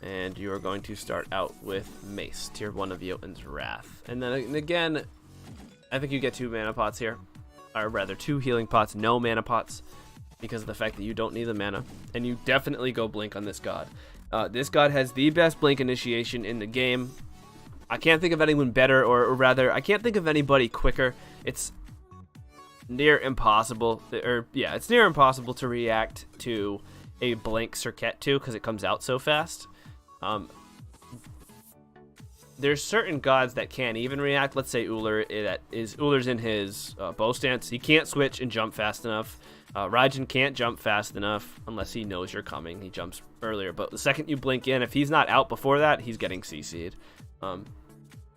And you are going to start out with Mace, tier 1 of Jotun's Wrath. And then again, I think you get 2 mana pots here. Or rather, 2 healing pots, no mana pots, because of the fact that you don't need the mana. And you definitely go Blink on this god. This god has the best Blink initiation in the game. I can't think of anyone better, or rather, I can't think of anybody quicker. It's near impossible, it's near impossible to react to a Blink Serket 2 because it comes out so fast. There's certain gods that can't even react. Let's say Ullr. Ullr's in his bow stance. He can't switch and jump fast enough. Raijin can't jump fast enough unless he knows you're coming. He jumps earlier. But the second you blink in, if he's not out before that, he's getting CC'd.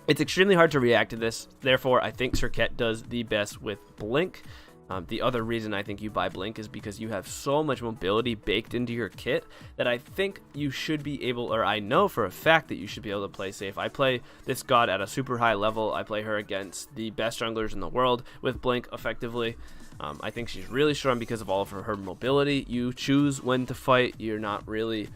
It's extremely hard to react to this. Therefore, I think Serket does the best with Blink. The other reason I think you buy Blink is because you have so much mobility baked into your kit that I think you should be able, or I know for a fact that you should be able to play safe. I play this god at a super high level. I play her against the best junglers in the world with Blink effectively. I think she's really strong because of all of her mobility. You choose when to fight. You're not really...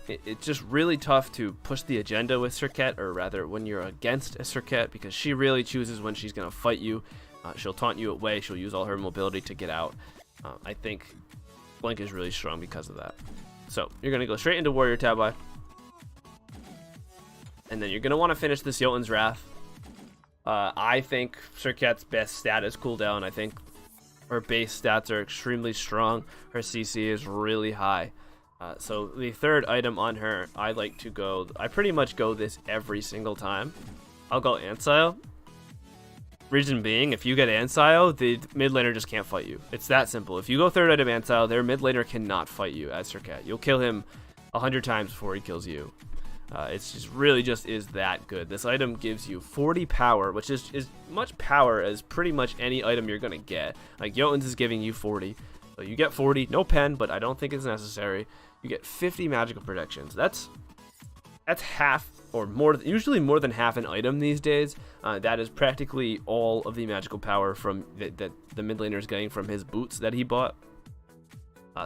It's just really tough to push the agenda with Serqet, or rather when you're against a Serqet, because she really chooses when she's going to fight you. She'll taunt you away. She'll use all her mobility to get out. I think Blink is really strong because of that. So you're going to go straight into Warrior Tabi. And then you're going to want to finish this Jotun's Wrath. I think Serqet's best stat is cooldown. I think her base stats are extremely strong. Her CC is really high. So the third item on her, I pretty much go this every single time. I'll go Ancile. Reason being, if you get Ancile, the mid laner just can't fight you. It's that simple. If you go third item Ancile, their mid laner cannot fight you as Serqet. You'll kill him 100 times before he kills you. It's just really just is that good. This item gives you 40 power, which is much power as pretty much any item you're going to get. Like Jotun's is giving you 40. So you get 40, no pen, but I don't think it's necessary. You get 50 magical protections. That's half or more, usually more than half an item these days. That is practically all of the magical power from that the mid laner is getting from his boots that he bought.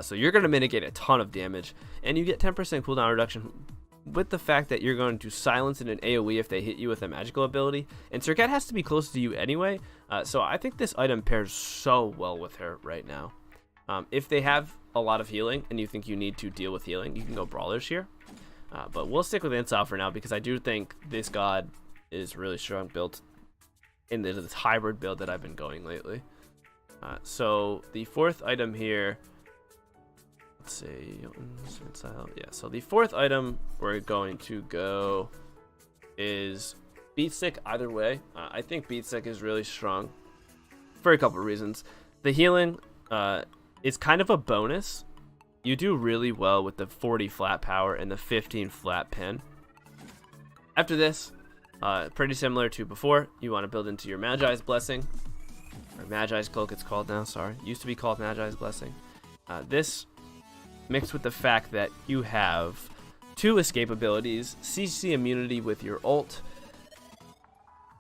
So you're going to mitigate a ton of damage, and you get 10% cooldown reduction with the fact that you're going to silence in an AoE if they hit you with a magical ability. And Serqet has to be close to you anyway, so I think this item pairs so well with her right now. If they have a lot of healing and you think you need to deal with healing, you can go Brawlers here. But we'll stick with Ancile for now because I do think this god is really strong built in this hybrid build that I've been going lately. So the fourth item here, let's see, Ancile. Yeah, so the fourth item we're going to go is Beat Stick either way. I think Beat Stick is really strong for a couple of reasons. The healing is kind of a bonus. You do really well with the 40 flat power and the 15 flat pin. After this, pretty similar to before, you want to build into your Magi's Blessing, or Magi's Cloak it's called now, sorry. Used to be called Magi's Blessing. This mixed with the fact that you have 2 escape abilities, CC immunity with your ult,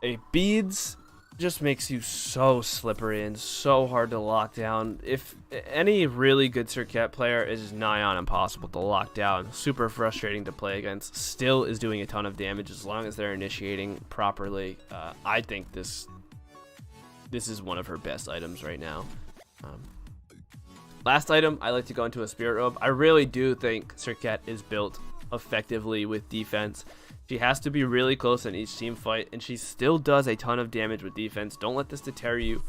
a beads just makes you so slippery and so hard to lock down. If any really good Serqet player is nigh on impossible to lock down, super frustrating to play against, still is doing a ton of damage as long as they're initiating properly. I think this is one of her best items right now. Last item, I like to go into a Spirit Robe. I really do think Serqet is built effectively with defense. She has to be really close in each team fight, and she still does a ton of damage with defense. Don't let this deter you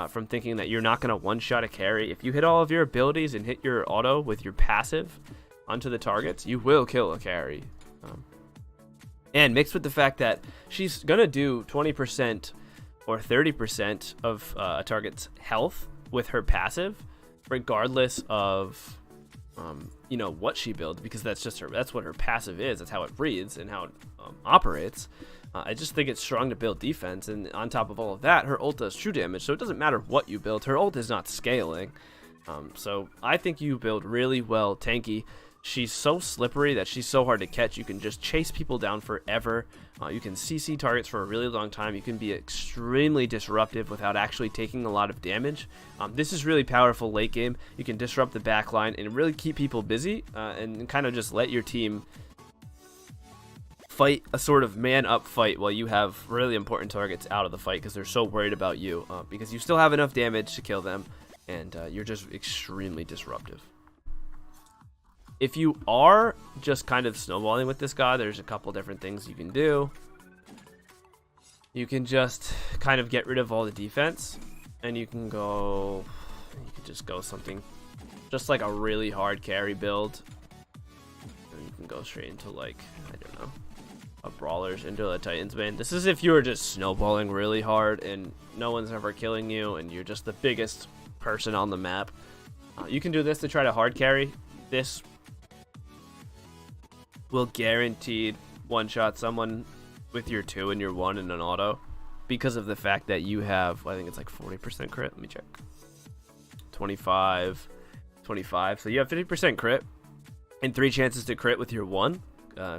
from thinking that you're not going to one-shot a carry. If you hit all of your abilities and hit your auto with your passive onto the targets, you will kill a carry. And mixed with the fact that she's going to do 20% or 30% of a target's health with her passive, regardless of what she builds, because that's what her passive is. That's how it reads and how it operates. I just think it's strong to build defense, and on top of all of that, her ult does true damage, so it doesn't matter what you build. Her ult is not scaling. So I think you build really well tanky. She's so slippery that she's so hard to catch. You can just chase people down forever. You can CC targets for a really long time. You can be extremely disruptive without actually taking a lot of damage. This is really powerful late game. You can disrupt the back line and really keep people busy and kind of just let your team fight a sort of man-up fight while you have really important targets out of the fight because they're so worried about you because you still have enough damage to kill them, and you're just extremely disruptive. If you are just kind of snowballing with this god, there's a couple different things you can do. You can just kind of get rid of all the defense, and you can just go something just like a really hard carry build. And you can go straight into, like, I don't know, a Brawlers into a Titan's Bane. This is if you were just snowballing really hard and no one's ever killing you and you're just the biggest person on the map. You can do this to try to hard carry. This will guaranteed one-shot someone with your 2 and your 1 in an auto. because of the fact that you have, I think it's like 40% crit. Let me check. 25. So you have 50% crit and 3 chances to crit with your 1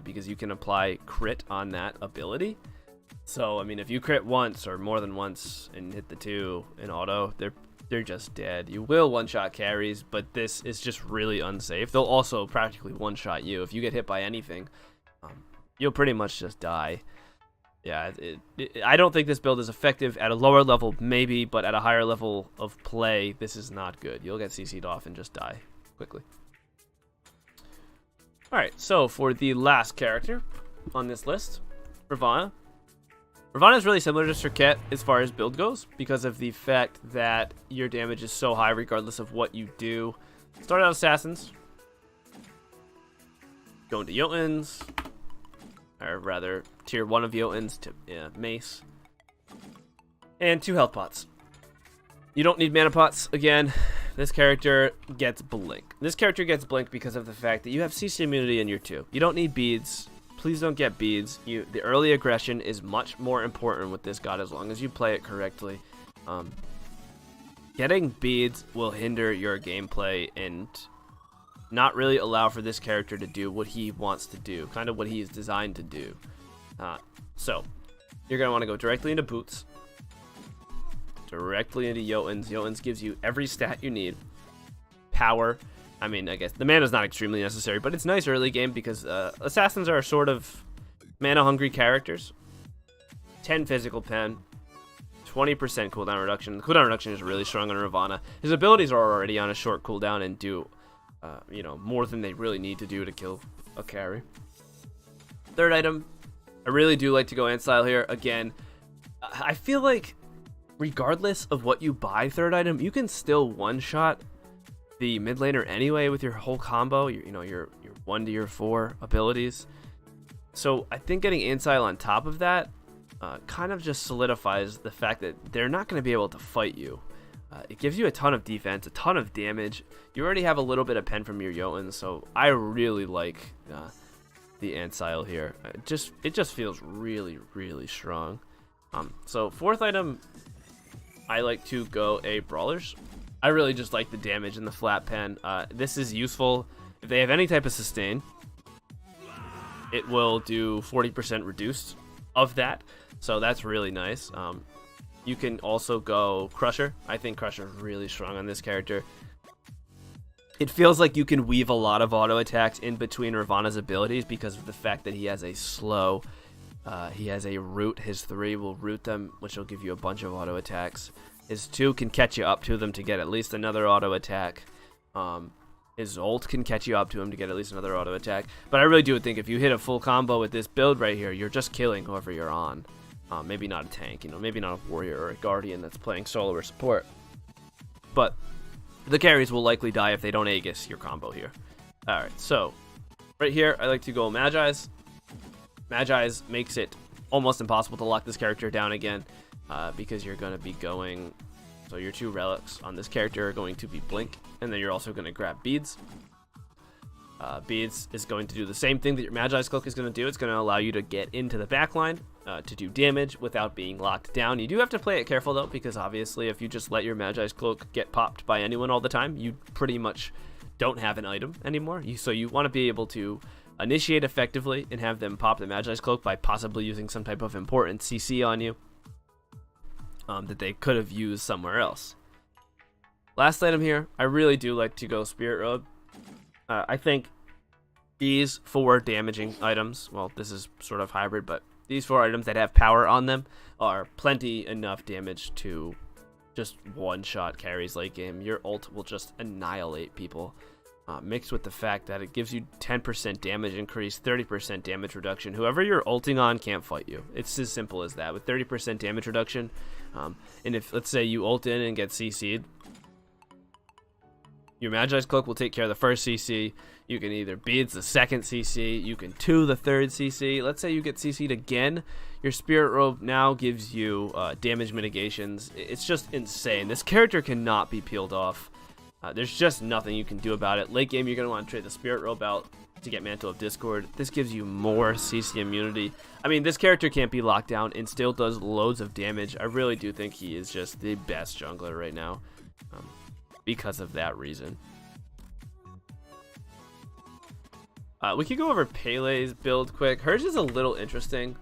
because you can apply crit on that ability. So, I mean, if you crit once or more than once and hit the 2 in auto, they're just dead. You will one-shot carries, but this is just really unsafe. They'll also practically one-shot you. If you get hit by anything, you'll pretty much just die. Yeah, I don't think this build is effective at a lower level, maybe, but at a higher level of play, this is not good. You'll get CC'd off and just die quickly. Alright, so for the last character on this list, Ravana. Ravana is really similar to Serket as far as build goes, because of the fact that your damage is so high regardless of what you do. Start out Assassins. Go into Jotuns. Or rather, tier 1 of Jotuns to Mace. And 2 health pots. You don't need mana pots. Again, this character gets Blink. This character gets Blink because of the fact that you have CC immunity in your 2. You don't need beads. Please don't get beads. The early aggression is much more important with this god as long as you play it correctly. Getting beads will hinder your gameplay and not really allow for this character to do what he wants to do, kind of what he is designed to do. So, you're going to want to go directly into Boots, directly into Jotuns. Jotuns gives you every stat you need. Power. I mean, I guess the mana is not extremely necessary, but it's nice early game because Assassins are sort of mana-hungry characters. 10 physical pen, 20% cooldown reduction. The cooldown reduction is really strong on Ravana. His abilities are already on a short cooldown and do more than they really need to do to kill a carry. Third item, I really do like to go Ant-Style here. Again, I feel like regardless of what you buy third item, you can still one-shot the mid laner anyway with your whole combo, your 1 to your 4 abilities. So I think getting Ant-Style on top of that kind of just solidifies the fact that they're not going to be able to fight you. It gives you a ton of defense, a ton of damage. You already have a little bit of pen from your Jotun, so I really like the Ant-Style here. It just feels really, really strong. So fourth item, I like to go a Brawlers. I really just like the damage in the flat pen. This is useful if they have any type of sustain. It will do 40% reduced of that, so that's really nice. You can also go Crusher. I think Crusher is really strong on this character. It feels like you can weave a lot of auto attacks in between Ravana's abilities because of the fact that he has a slow, he has a root. His 3 will root them, which will give you a bunch of auto attacks. His 2 can catch you up to them to get at least another auto attack. His ult can catch you up to him to get at least another auto attack. But I really do think if you hit a full combo with this build right here, you're just killing whoever you're on. Maybe not a tank, maybe not a warrior or a guardian that's playing solo or support. But the carries will likely die if they don't Aegis your combo here. Alright, so right here, I like to go Magi's. Magi's makes it almost impossible to lock this character down again because you're going to be going... So your 2 relics on this character are going to be Blink, and then you're also going to grab Beads. Beads is going to do the same thing that your Magi's Cloak is going to do. It's going to allow you to get into the backline to do damage without being locked down. You do have to play it careful though, because obviously if you just let your Magi's Cloak get popped by anyone all the time, you pretty much don't have an item anymore. So you want to be able to initiate effectively and have them pop the Magi's Cloak by possibly using some type of important CC on you that they could have used somewhere else. Last item here, I really do like to go Spirit Robe. I think these 4 damaging items, well, this is sort of hybrid, but these 4 items that have power on them are plenty enough damage to just one-shot carries late game. Your ult will just annihilate people, mixed with the fact that it gives you 10% damage increase, 30% damage reduction. Whoever you're ulting on can't fight you. It's as simple as that. With 30% damage reduction, and if, let's say, you ult in and get CC'd, your Magi's Cloak will take care of the first CC. You can either Beads the second CC. You can 2 the third CC. Let's say you get CC'd again. Your Spirit Robe now gives you damage mitigations. It's just insane. This character cannot be peeled off. There's just nothing you can do about it. Late game, you're going to want to trade the Spirit Robe out to get Mantle of Discord. This gives you more CC immunity. I mean, this character can't be locked down and still does loads of damage. I really do think he is just the best jungler right now because of that reason. We could go over Pele's build quick. Hers is a little interesting.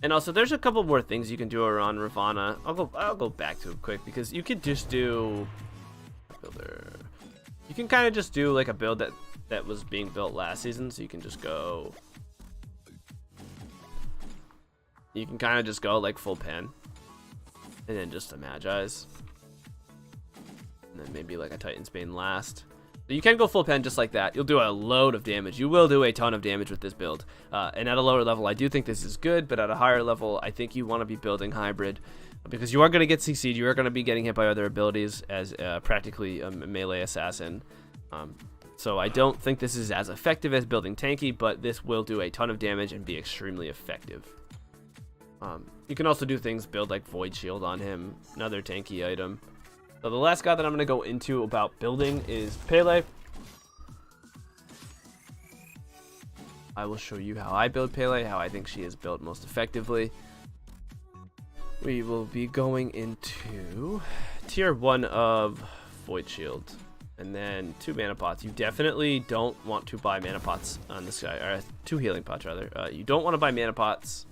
And also, there's a couple more things you can do around Ravana. I'll go back to it quick because you could just do builder. You can kind of just do like a build that was being built last season. So you can just go. You can kind of just go like full pen, and then just a Magi's, and then maybe like a Titan's Bane last. You can go full pen just like that. You'll do a load of damage. You will do a ton of damage with this build. And at a lower level, I do think this is good, but at a higher level, I think you want to be building hybrid because you are going to get CC'd. You are going to be getting hit by other abilities as practically a melee assassin. So I don't think this is as effective as building tanky, but this will do a ton of damage and be extremely effective. You can also do things, build like Void Shield on him, another tanky item. So the last guy that I'm going to go into about building is Pele. I will show you how I build Pele, how I think she is built most effectively. We will be going into tier 1 of Void Shield. And then 2 mana pots. You definitely don't want to buy mana pots on this guy. Or 2 healing pots, rather. You don't want to buy mana pots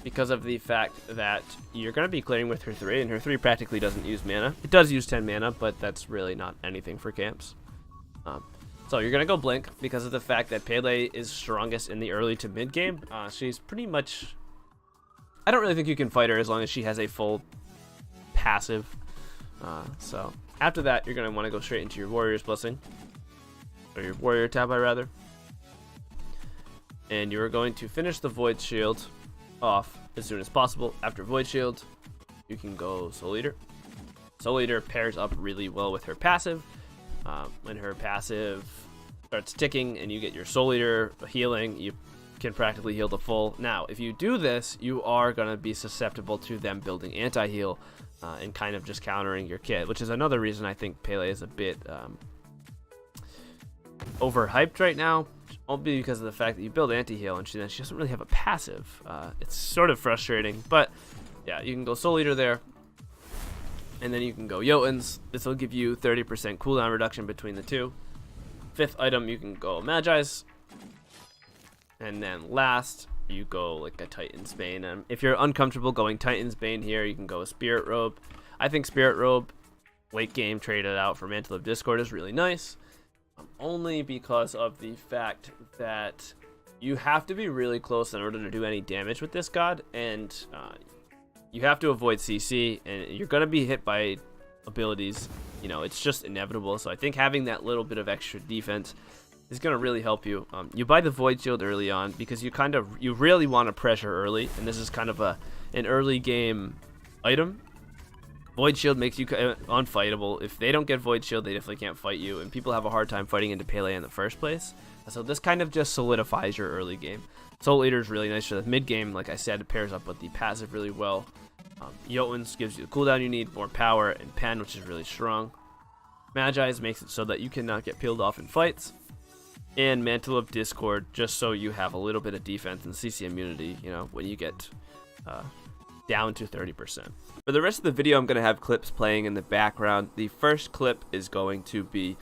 because of the fact that you're going to be clearing with her 3, and her 3 practically doesn't use mana. It does use 10 mana, but that's really not anything for camps. So you're going to go Blink because of the fact that Pele is strongest in the early to mid game. She's pretty much... I don't really think you can fight her as long as she has a full passive. So after that, you're going to want to go straight into your Warrior's Blessing. Or your Warrior Tab, rather. And you're going to finish the Void Shield off as soon as possible. After Void Shield, you can go Soul Eater. Soul Eater pairs up really well with her passive. When her passive starts ticking and you get your Soul Eater healing, you can practically heal the full. Now, if you do this, you are going to be susceptible to them building anti-heal and kind of just countering your kit, which is another reason I think Pele is a bit overhyped right now. Only because of the fact that you build anti-heal and she doesn't really have a passive. It's sort of frustrating, but yeah, you can go Soul Eater there, and then you can go Jotuns. This will give you 30% cooldown reduction between the two. 5th item, you can go Magi's, and then last, you go like a Titan's Bane. And if you're uncomfortable going Titan's Bane here, you can go a Spirit Robe. I think Spirit Robe, late game traded out for Mantle of Discord, is really nice. Only because of the fact that you have to be really close in order to do any damage with this god, and you have to avoid CC, and you're going to be hit by abilities. You know, it's just inevitable. So I think having that little bit of extra defense is going to really help you. You buy the Void Shield early on because you really want to pressure early, and this is kind of an early game item. Void Shield makes you unfightable. If they don't get Void Shield, they definitely can't fight you, and people have a hard time fighting into Pele in the first place. So this kind of just solidifies your early game. Soul Eater is really nice for the mid game. Like I said, it pairs up with the passive really well. Jotuns gives you the cooldown you need, more power, and Pen, which is really strong. Magi's makes it so that you cannot get peeled off in fights. And Mantle of Discord, just so you have a little bit of defense and CC immunity, you know, when you get down to 30%. For the rest of the video, I'm going to have clips playing in the background. The first clip is going to be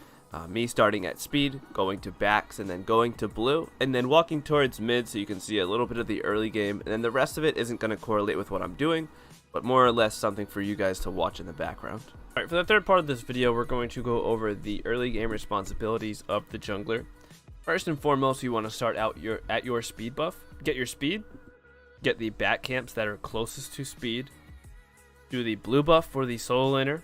me starting at speed, going to backs, and then going to blue, and then walking towards mid so you can see a little bit of the early game, and then the rest of it isn't going to correlate with what I'm doing, but more or less something for you guys to watch in the background. Alright, for the third part of this video, we're going to go over the early game responsibilities of the jungler. First and foremost, you want to start out at your speed buff. Get your speed, get the back camps that are closest to speed, do the blue buff for the solo laner,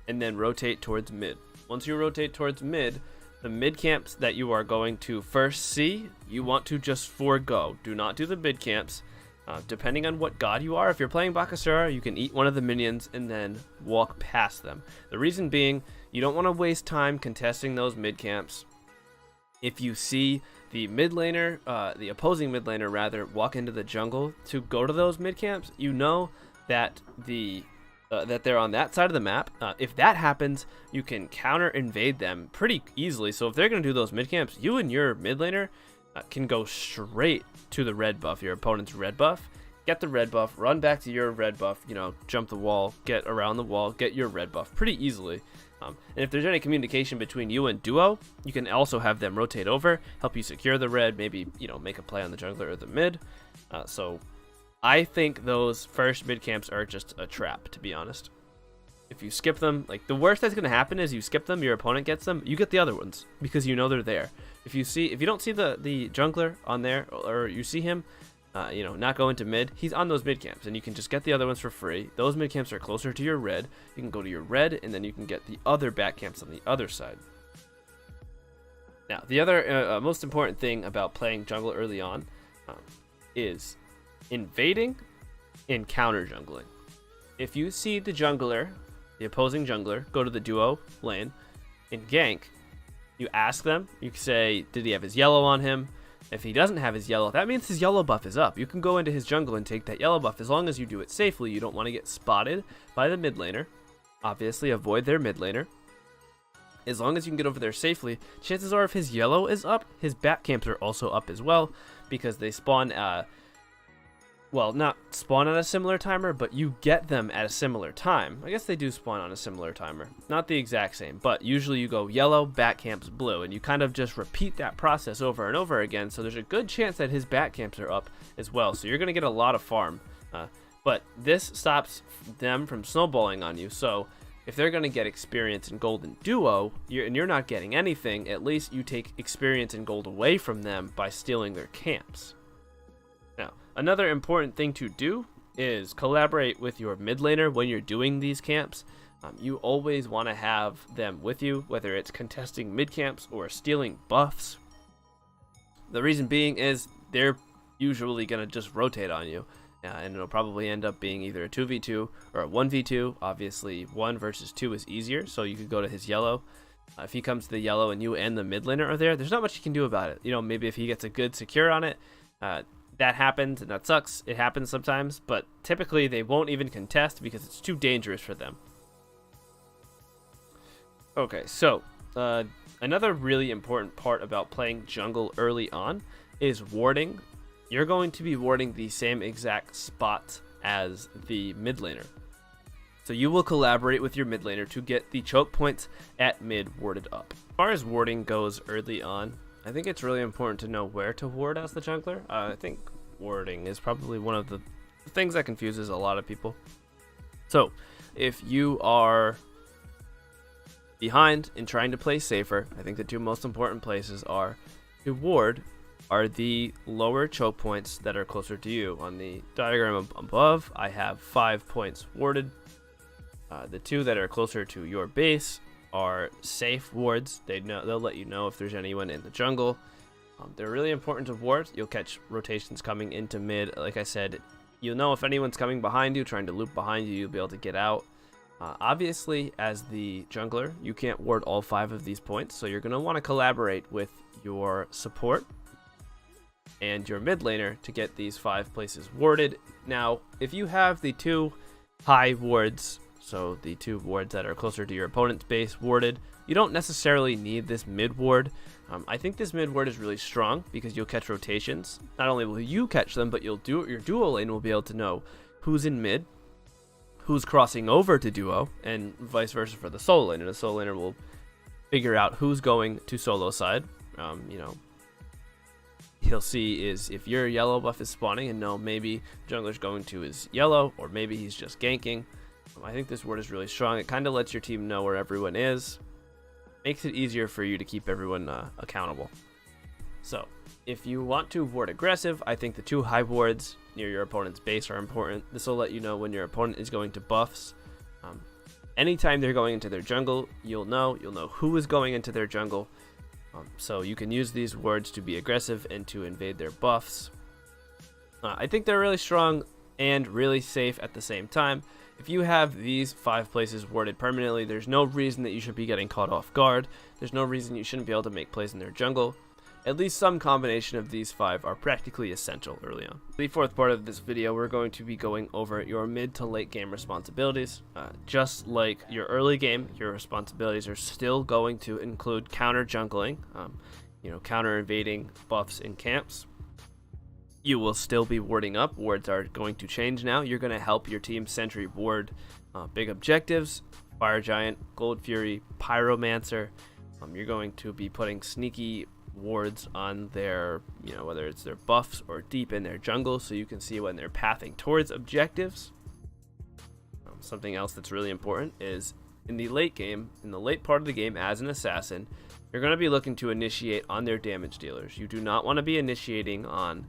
and then rotate towards mid. Once you rotate towards mid, the mid camps that you are going to first see, you want to just forego. Do not do the mid camps. Depending on what god you are, if you're playing Bakasura, you can eat one of the minions and then walk past them. The reason being, you don't want to waste time contesting those mid camps. If you see the mid laner, the opposing mid laner rather, walk into the jungle to go to those mid camps, you know that the that they're on that side of the map. If that happens, you can counter invade them pretty easily. So if they're going to do those mid camps, you and your mid laner can go straight to the red buff, your opponent's red buff, get the red buff, run back to your red buff, jump the wall, get around the wall, get your red buff pretty easily. And if there's any communication between you and duo, you can also have them rotate over, help you secure the red, maybe, make a play on the jungler or the mid. So I think those first mid camps are just a trap, to be honest. If you skip them, like, the worst that's going to happen is you skip them, your opponent gets them, you get the other ones because they're there. If you don't see the jungler on there, or you see him not go into mid, he's on those mid camps, and you can just get the other ones for free. Those mid camps are closer to your red. You can go to your red, and then you can get the other back camps on the other side. Now, the other most important thing about playing jungle early on is invading and counter jungling. If you see the jungler, the opposing jungler, go to the duo lane and gank, you ask them, you say, did he have his yellow on him? If he doesn't have his yellow, that means his yellow buff is up. You can go into his jungle and take that yellow buff as long as you do it safely. You don't want to get spotted by the mid laner. Obviously, avoid their mid laner. As long as you can get over there safely, chances are if his yellow is up, his back camps are also up as well, because they spawn, not spawn on a similar timer, but you get them at a similar time. I guess they do spawn on a similar timer. Not the exact same, but usually you go yellow, back camps blue, and you kind of just repeat that process over and over again, so there's a good chance that his back camps are up as well, so you're going to get a lot of farm. But this stops them from snowballing on you, so if they're going to get experience in gold and duo, and you're not getting anything, at least you take experience in gold away from them by stealing their camps. Now, another important thing to do is collaborate with your mid laner when you're doing these camps. You always want to have them with you, whether it's contesting mid camps or stealing buffs. The reason being is they're usually going to just rotate on you, and it'll probably end up being either a 2v2 or a 1v2. Obviously, 1 versus 2 is easier, so you could go to his yellow. If he comes to the yellow and you and the mid laner are there's not much you can do about it. Maybe if he gets a good secure on it, that happens, and that sucks. It happens sometimes, but typically they won't even contest because it's too dangerous for them. Okay, so another really important part about playing jungle early on is warding. You're going to be warding the same exact spot as the mid laner. So you will collaborate with your mid laner to get the choke points at mid warded up. As far as warding goes early on, I think it's really important to know where to ward as the jungler. I think warding is probably one of the things that confuses a lot of people. So if you are behind and trying to play safer, I think the two most important places are to ward are the lower choke points that are closer to you. On the diagram above, I have 5 points warded. The two that are closer to your base are safe wards. They'll let you know if there's anyone in the jungle. They're really important to ward. You'll catch rotations coming into mid. Like I said, you'll know if anyone's coming behind you, trying to loop behind you, you'll be able to get out. Obviously, as the jungler, you can't ward all 5 of these points, so you're going to want to collaborate with your support and your mid laner to get these 5 places warded. Now, if you have the 2 high wards, so the 2 wards that are closer to your opponent's base warded, you don't necessarily need this mid ward. I think this mid ward is really strong because you'll catch rotations. Not only will you catch them, but your duo lane will be able to know who's in mid, who's crossing over to duo, and vice versa for the solo lane. And the solo laner will figure out who's going to solo side. He'll see is if your yellow buff is spawning and know maybe jungler's going to his yellow, or maybe he's just ganking. I think this ward is really strong. It kind of lets your team know where everyone is. Makes it easier for you to keep everyone accountable. So, if you want to ward aggressive, I think the 2 high wards near your opponent's base are important. This will let you know when your opponent is going to buffs. Anytime they're going into their jungle, you'll know who is going into their jungle. So you can use these wards to be aggressive and to invade their buffs. I think they're really strong and really safe at the same time. If you have these 5 places warded permanently, there's no reason that you should be getting caught off guard. There's no reason you shouldn't be able to make plays in their jungle. at least some combination of these 5 are practically essential early on. The fourth part of this video, we're going to be going over your mid to late game responsibilities. Just like your early game, your responsibilities are still going to include counter jungling, counter invading buffs in camps. You will still be warding up. Wards are going to change now. You're going to help your team sentry ward big objectives, Fire Giant, Gold Fury, Pyromancer. You're going to be putting sneaky wards on their, whether it's their buffs or deep in their jungle, so you can see when they're pathing towards objectives. Something else that's really important is in the late game, in the late part of the game as an assassin, you're going to be looking to initiate on their damage dealers. You do not want to be initiating on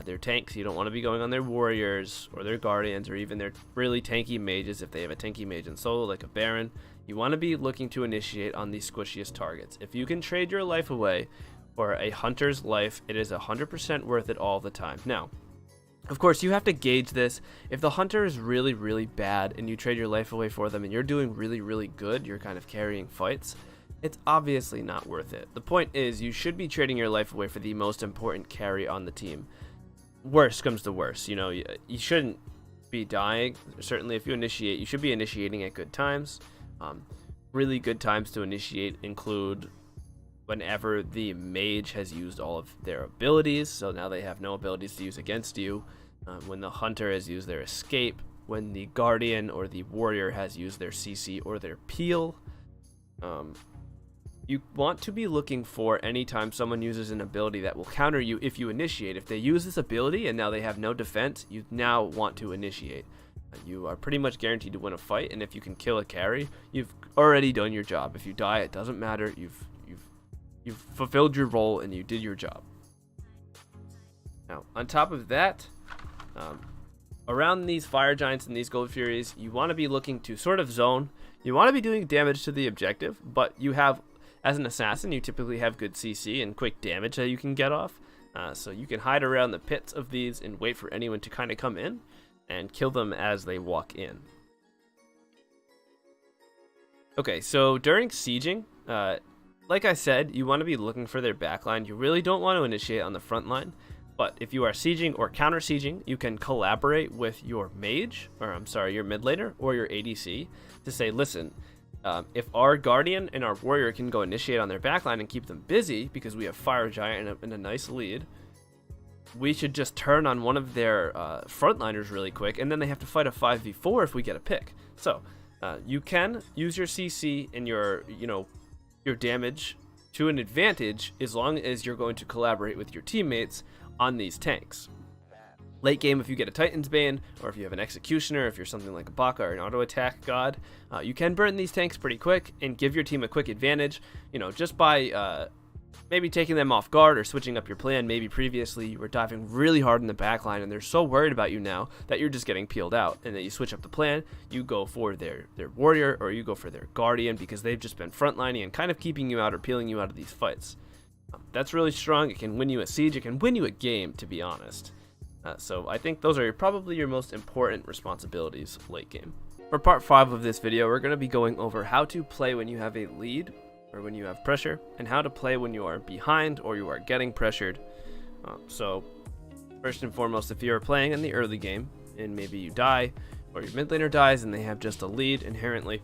their tanks. You don't want to be going on their warriors or their guardians or even their really tanky mages if they have a tanky mage in solo like a Baron. You want to be looking to initiate on the squishiest targets. If you can trade your life away for a hunter's life, it is 100% worth it all the time. Now, of course, you have to gauge this. If the hunter is really, really bad and you trade your life away for them and you're doing really, really good, you're kind of carrying fights, it's obviously not worth it. The point is you should be trading your life away for the most important carry on the team. Worst comes to worst, you shouldn't be dying. Certainly if you initiate, you should be initiating at good times. Really good times to initiate include whenever the mage has used all of their abilities, so now they have no abilities to use against you. When the hunter has used their escape, when the guardian or the warrior has used their CC or their peel. You want to be looking for anytime someone uses an ability that will counter you if you initiate. If they use this ability and now they have no defense, you now want to initiate. You are pretty much guaranteed to win a fight, and if you can kill a carry, you've already done your job. If you die, it doesn't matter. You've fulfilled your role and you did your job. Now, on top of that, around these Fire Giants and these Gold Furies, you want to be looking to sort of zone. You want to be doing damage to the objective, but you have, as an assassin, you typically have good CC and quick damage that you can get off. So you can hide around the pits of these and wait for anyone to kind of come in and kill them as they walk in. Okay, so during sieging, like I said, you want to be looking for their backline. You really don't want to initiate on the front line. But if you are sieging or counter sieging, you can collaborate with your mage, your mid laner or your ADC to say, listen, if our guardian and our warrior can go initiate on their backline and keep them busy because we have Fire Giant and a nice lead, we should just turn on one of their frontliners really quick, and then they have to fight a 5v4 if we get a pick. So you can use your CC and your damage to an advantage as long as you're going to collaborate with your teammates on these tanks. Late game, if you get a Titan's Bane, or if you have an Executioner, if you're something like a Baka or an auto attack god, you can burn these tanks pretty quick and give your team a quick advantage, just by maybe taking them off guard or switching up your plan. Maybe previously you were diving really hard in the backline and they're so worried about you now that you're just getting peeled out, and that you switch up the plan. You go for their warrior or you go for their guardian because they've just been frontlining and kind of keeping you out or peeling you out of these fights. That's really strong. It can win you a siege. It can win you a game, to be honest. So I think those are probably your most important responsibilities late game. For part 5 of this video, we're going to be going over how to play when you have a lead or when you have pressure, and how to play when you are behind or you are getting pressured. So first and foremost, if you're playing in the early game and maybe you die or your mid laner dies and they have just a lead inherently,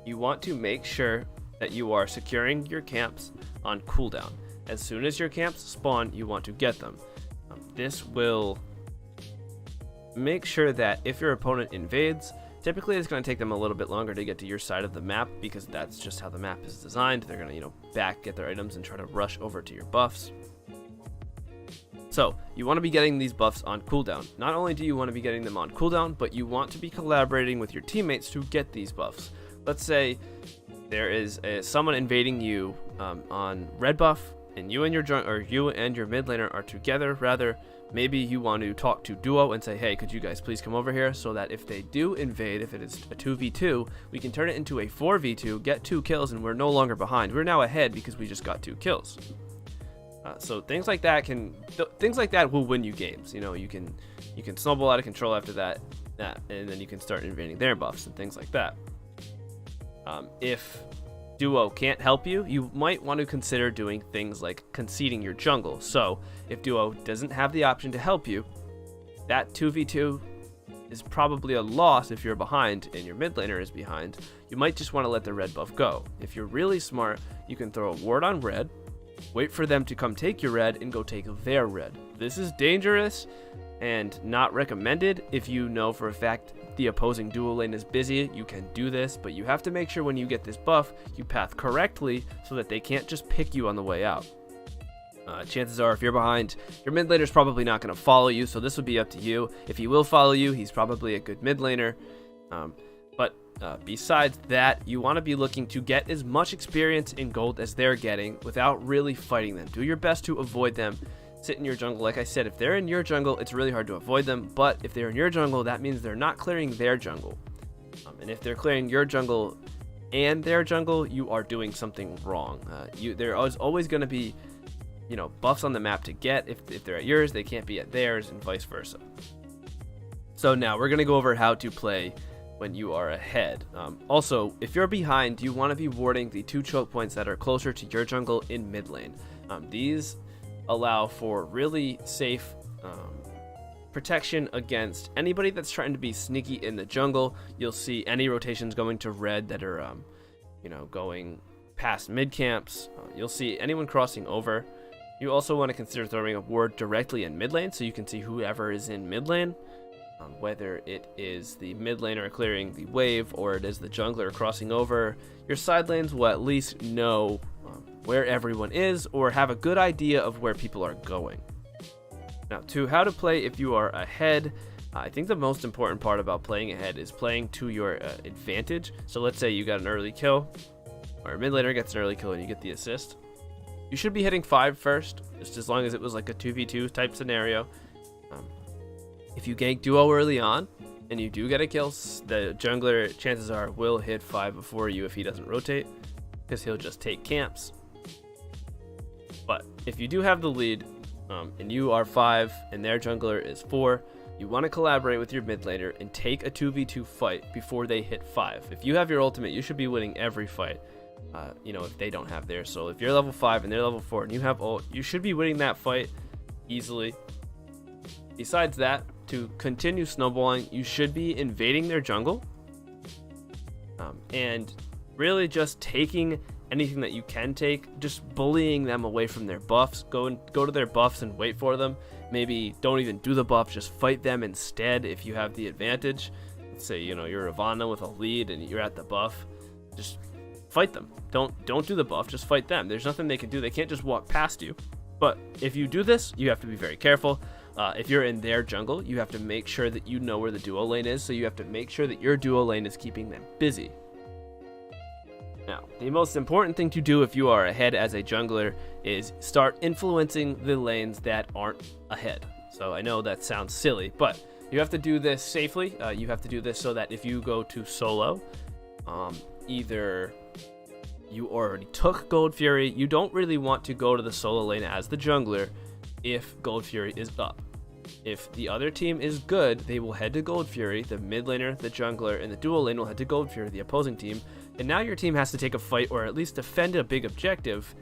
you want to make sure that you are securing your camps on cooldown. As soon as your camps spawn, you want to get them. This will make sure that if your opponent invades, typically it's going to take them a little bit longer to get to your side of the map because that's just how the map is designed. They're going to, get their items and try to rush over to your buffs. So you want to be getting these buffs on cooldown. Not only do you want to be getting them on cooldown, but you want to be collaborating with your teammates to get these buffs. Let's say there is someone invading you on red buff, and you and your mid laner are together. Rather, maybe you want to talk to duo and say, hey, could you guys please come over here, so that if they do invade, if it is a 2v2, we can turn it into a 4v2, get 2 kills, and we're no longer behind. We're now ahead because we just got 2 kills. So things like that will win you games. You can snowball out of control after that, and then you can start invading their buffs and things like that. If duo can't help you, you might want to consider doing things like conceding your jungle. So if duo doesn't have the option to help you, that 2v2 is probably a loss if you're behind and your mid laner is behind. You might just want to let the red buff go. If you're really smart, you can throw a ward on red, wait for them to come take your red, and go take their red. This is dangerous and not recommended. If you know for a fact the opposing duo lane is busy, you can do this, but you have to make sure when you get this buff, you path correctly so that they can't just pick you on the way out. Chances are, if you're behind, your mid laner is probably not going to follow you, so this would be up to you. If he will follow you, he's probably a good mid laner. But besides that, you want to be looking to get as much experience in gold as they're getting without really fighting them. Do your best to avoid them. Sit in your jungle. Like I said, if they're in your jungle, it's really hard to avoid them, but if they're in your jungle, that means they're not clearing their jungle. And if they're clearing your jungle and their jungle, you are doing something wrong. There is always going to be, buffs on the map to get. If they're at yours, they can't be at theirs, and vice versa. So now we're going to go over how to play when you are ahead. Also, if you're behind, you want to be warding the 2 choke points that are closer to your jungle in mid lane. These allow for really safe protection against anybody that's trying to be sneaky in the jungle. You'll see any rotations going to red that are going past mid camps. You'll see anyone crossing over. You also want to consider throwing a ward directly in mid lane so you can see whoever is in mid lane, whether it is the mid laner clearing the wave or it is the jungler crossing over. Your side lanes will at least know where everyone is or have a good idea of where people are going. Now, to how to play if you are ahead, I think the most important part about playing ahead is playing to your advantage. So let's say you got an early kill, or a mid laner gets an early kill and you get the assist. You should be hitting 5 first, just as long as it was like a 2v2 type scenario. If you gank duo early on and you do get a kill, the jungler, chances are, will hit 5 before you if he doesn't rotate, because he'll just take camps. But if you do have the lead and you are 5 and their jungler is 4, you want to collaborate with your mid laner and take a 2v2 fight before they hit 5. If you have your ultimate, you should be winning every fight. If they don't have theirs. So if you're level 5 and they're level 4 and you have ult, you should be winning that fight easily. Besides that, to continue snowballing, you should be invading their jungle and really just taking anything that you can take, just bullying them away from their buffs. Go to their buffs and wait for them. Maybe don't even do the buff, just fight them instead if you have the advantage. Let's say you're Ravana with a lead and you're at the buff, just fight them. Don't do the buff, just fight them. There's nothing they can do. They can't just walk past you. But if you do this, you have to be very careful. If you're in their jungle, you have to make sure that you know where the duo lane is, so you have to make sure that your duo lane is keeping them busy. Now, the most important thing to do if you are ahead as a jungler is start influencing the lanes that aren't ahead. So I know that sounds silly, but you have to do this safely. You have to do this so that if you go to solo, either you already took Gold Fury, you don't really want to go to the solo lane as the jungler if Gold Fury is up. If the other team is good, they will head to Gold Fury, the mid laner, the jungler, and the duo lane will head to Gold Fury, the opposing team, and now your team has to take a fight or at least defend a big objective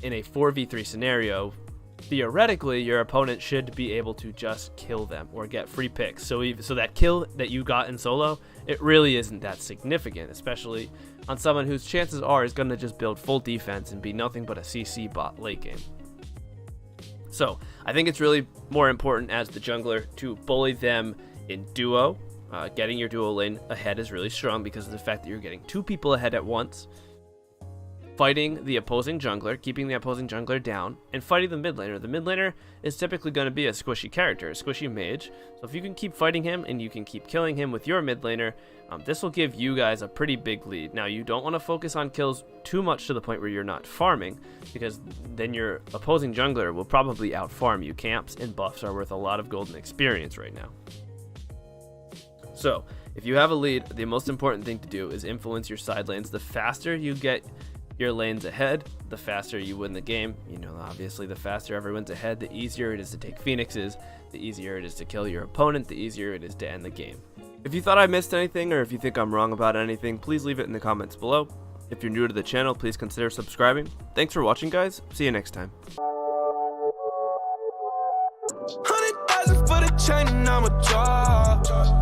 in a 4v3 scenario. Theoretically, your opponent should be able to just kill them or get free picks. So that kill that you got in solo, it really isn't that significant, especially on someone whose chances are is going to just build full defense and be nothing but a CC bot late game. So I think it's really more important as the jungler to bully them in duo. Getting your duo lane ahead is really strong because of the fact that you're getting 2 people ahead at once. Fighting the opposing jungler, keeping the opposing jungler down, and fighting the mid laner. The mid laner is typically going to be a squishy character, a squishy mage. So if you can keep fighting him and you can keep killing him with your mid laner, this will give you guys a pretty big lead. Now, you don't want to focus on kills too much to the point where you're not farming, because then your opposing jungler will probably out farm you. Camps and buffs are worth a lot of golden experience right now. So if you have a lead, the most important thing to do is influence your side lanes. The faster you get your lanes ahead, the faster you win the game. Obviously, the faster everyone's ahead, the easier it is to take phoenixes, the easier it is to kill your opponent, the easier it is to end the game. If you thought I missed anything, or if you think I'm wrong about anything, please leave it in the comments below. If you're new to the channel, please consider subscribing. Thanks for watching, guys. See you next time. 100,000 for the chain and I'm a drop.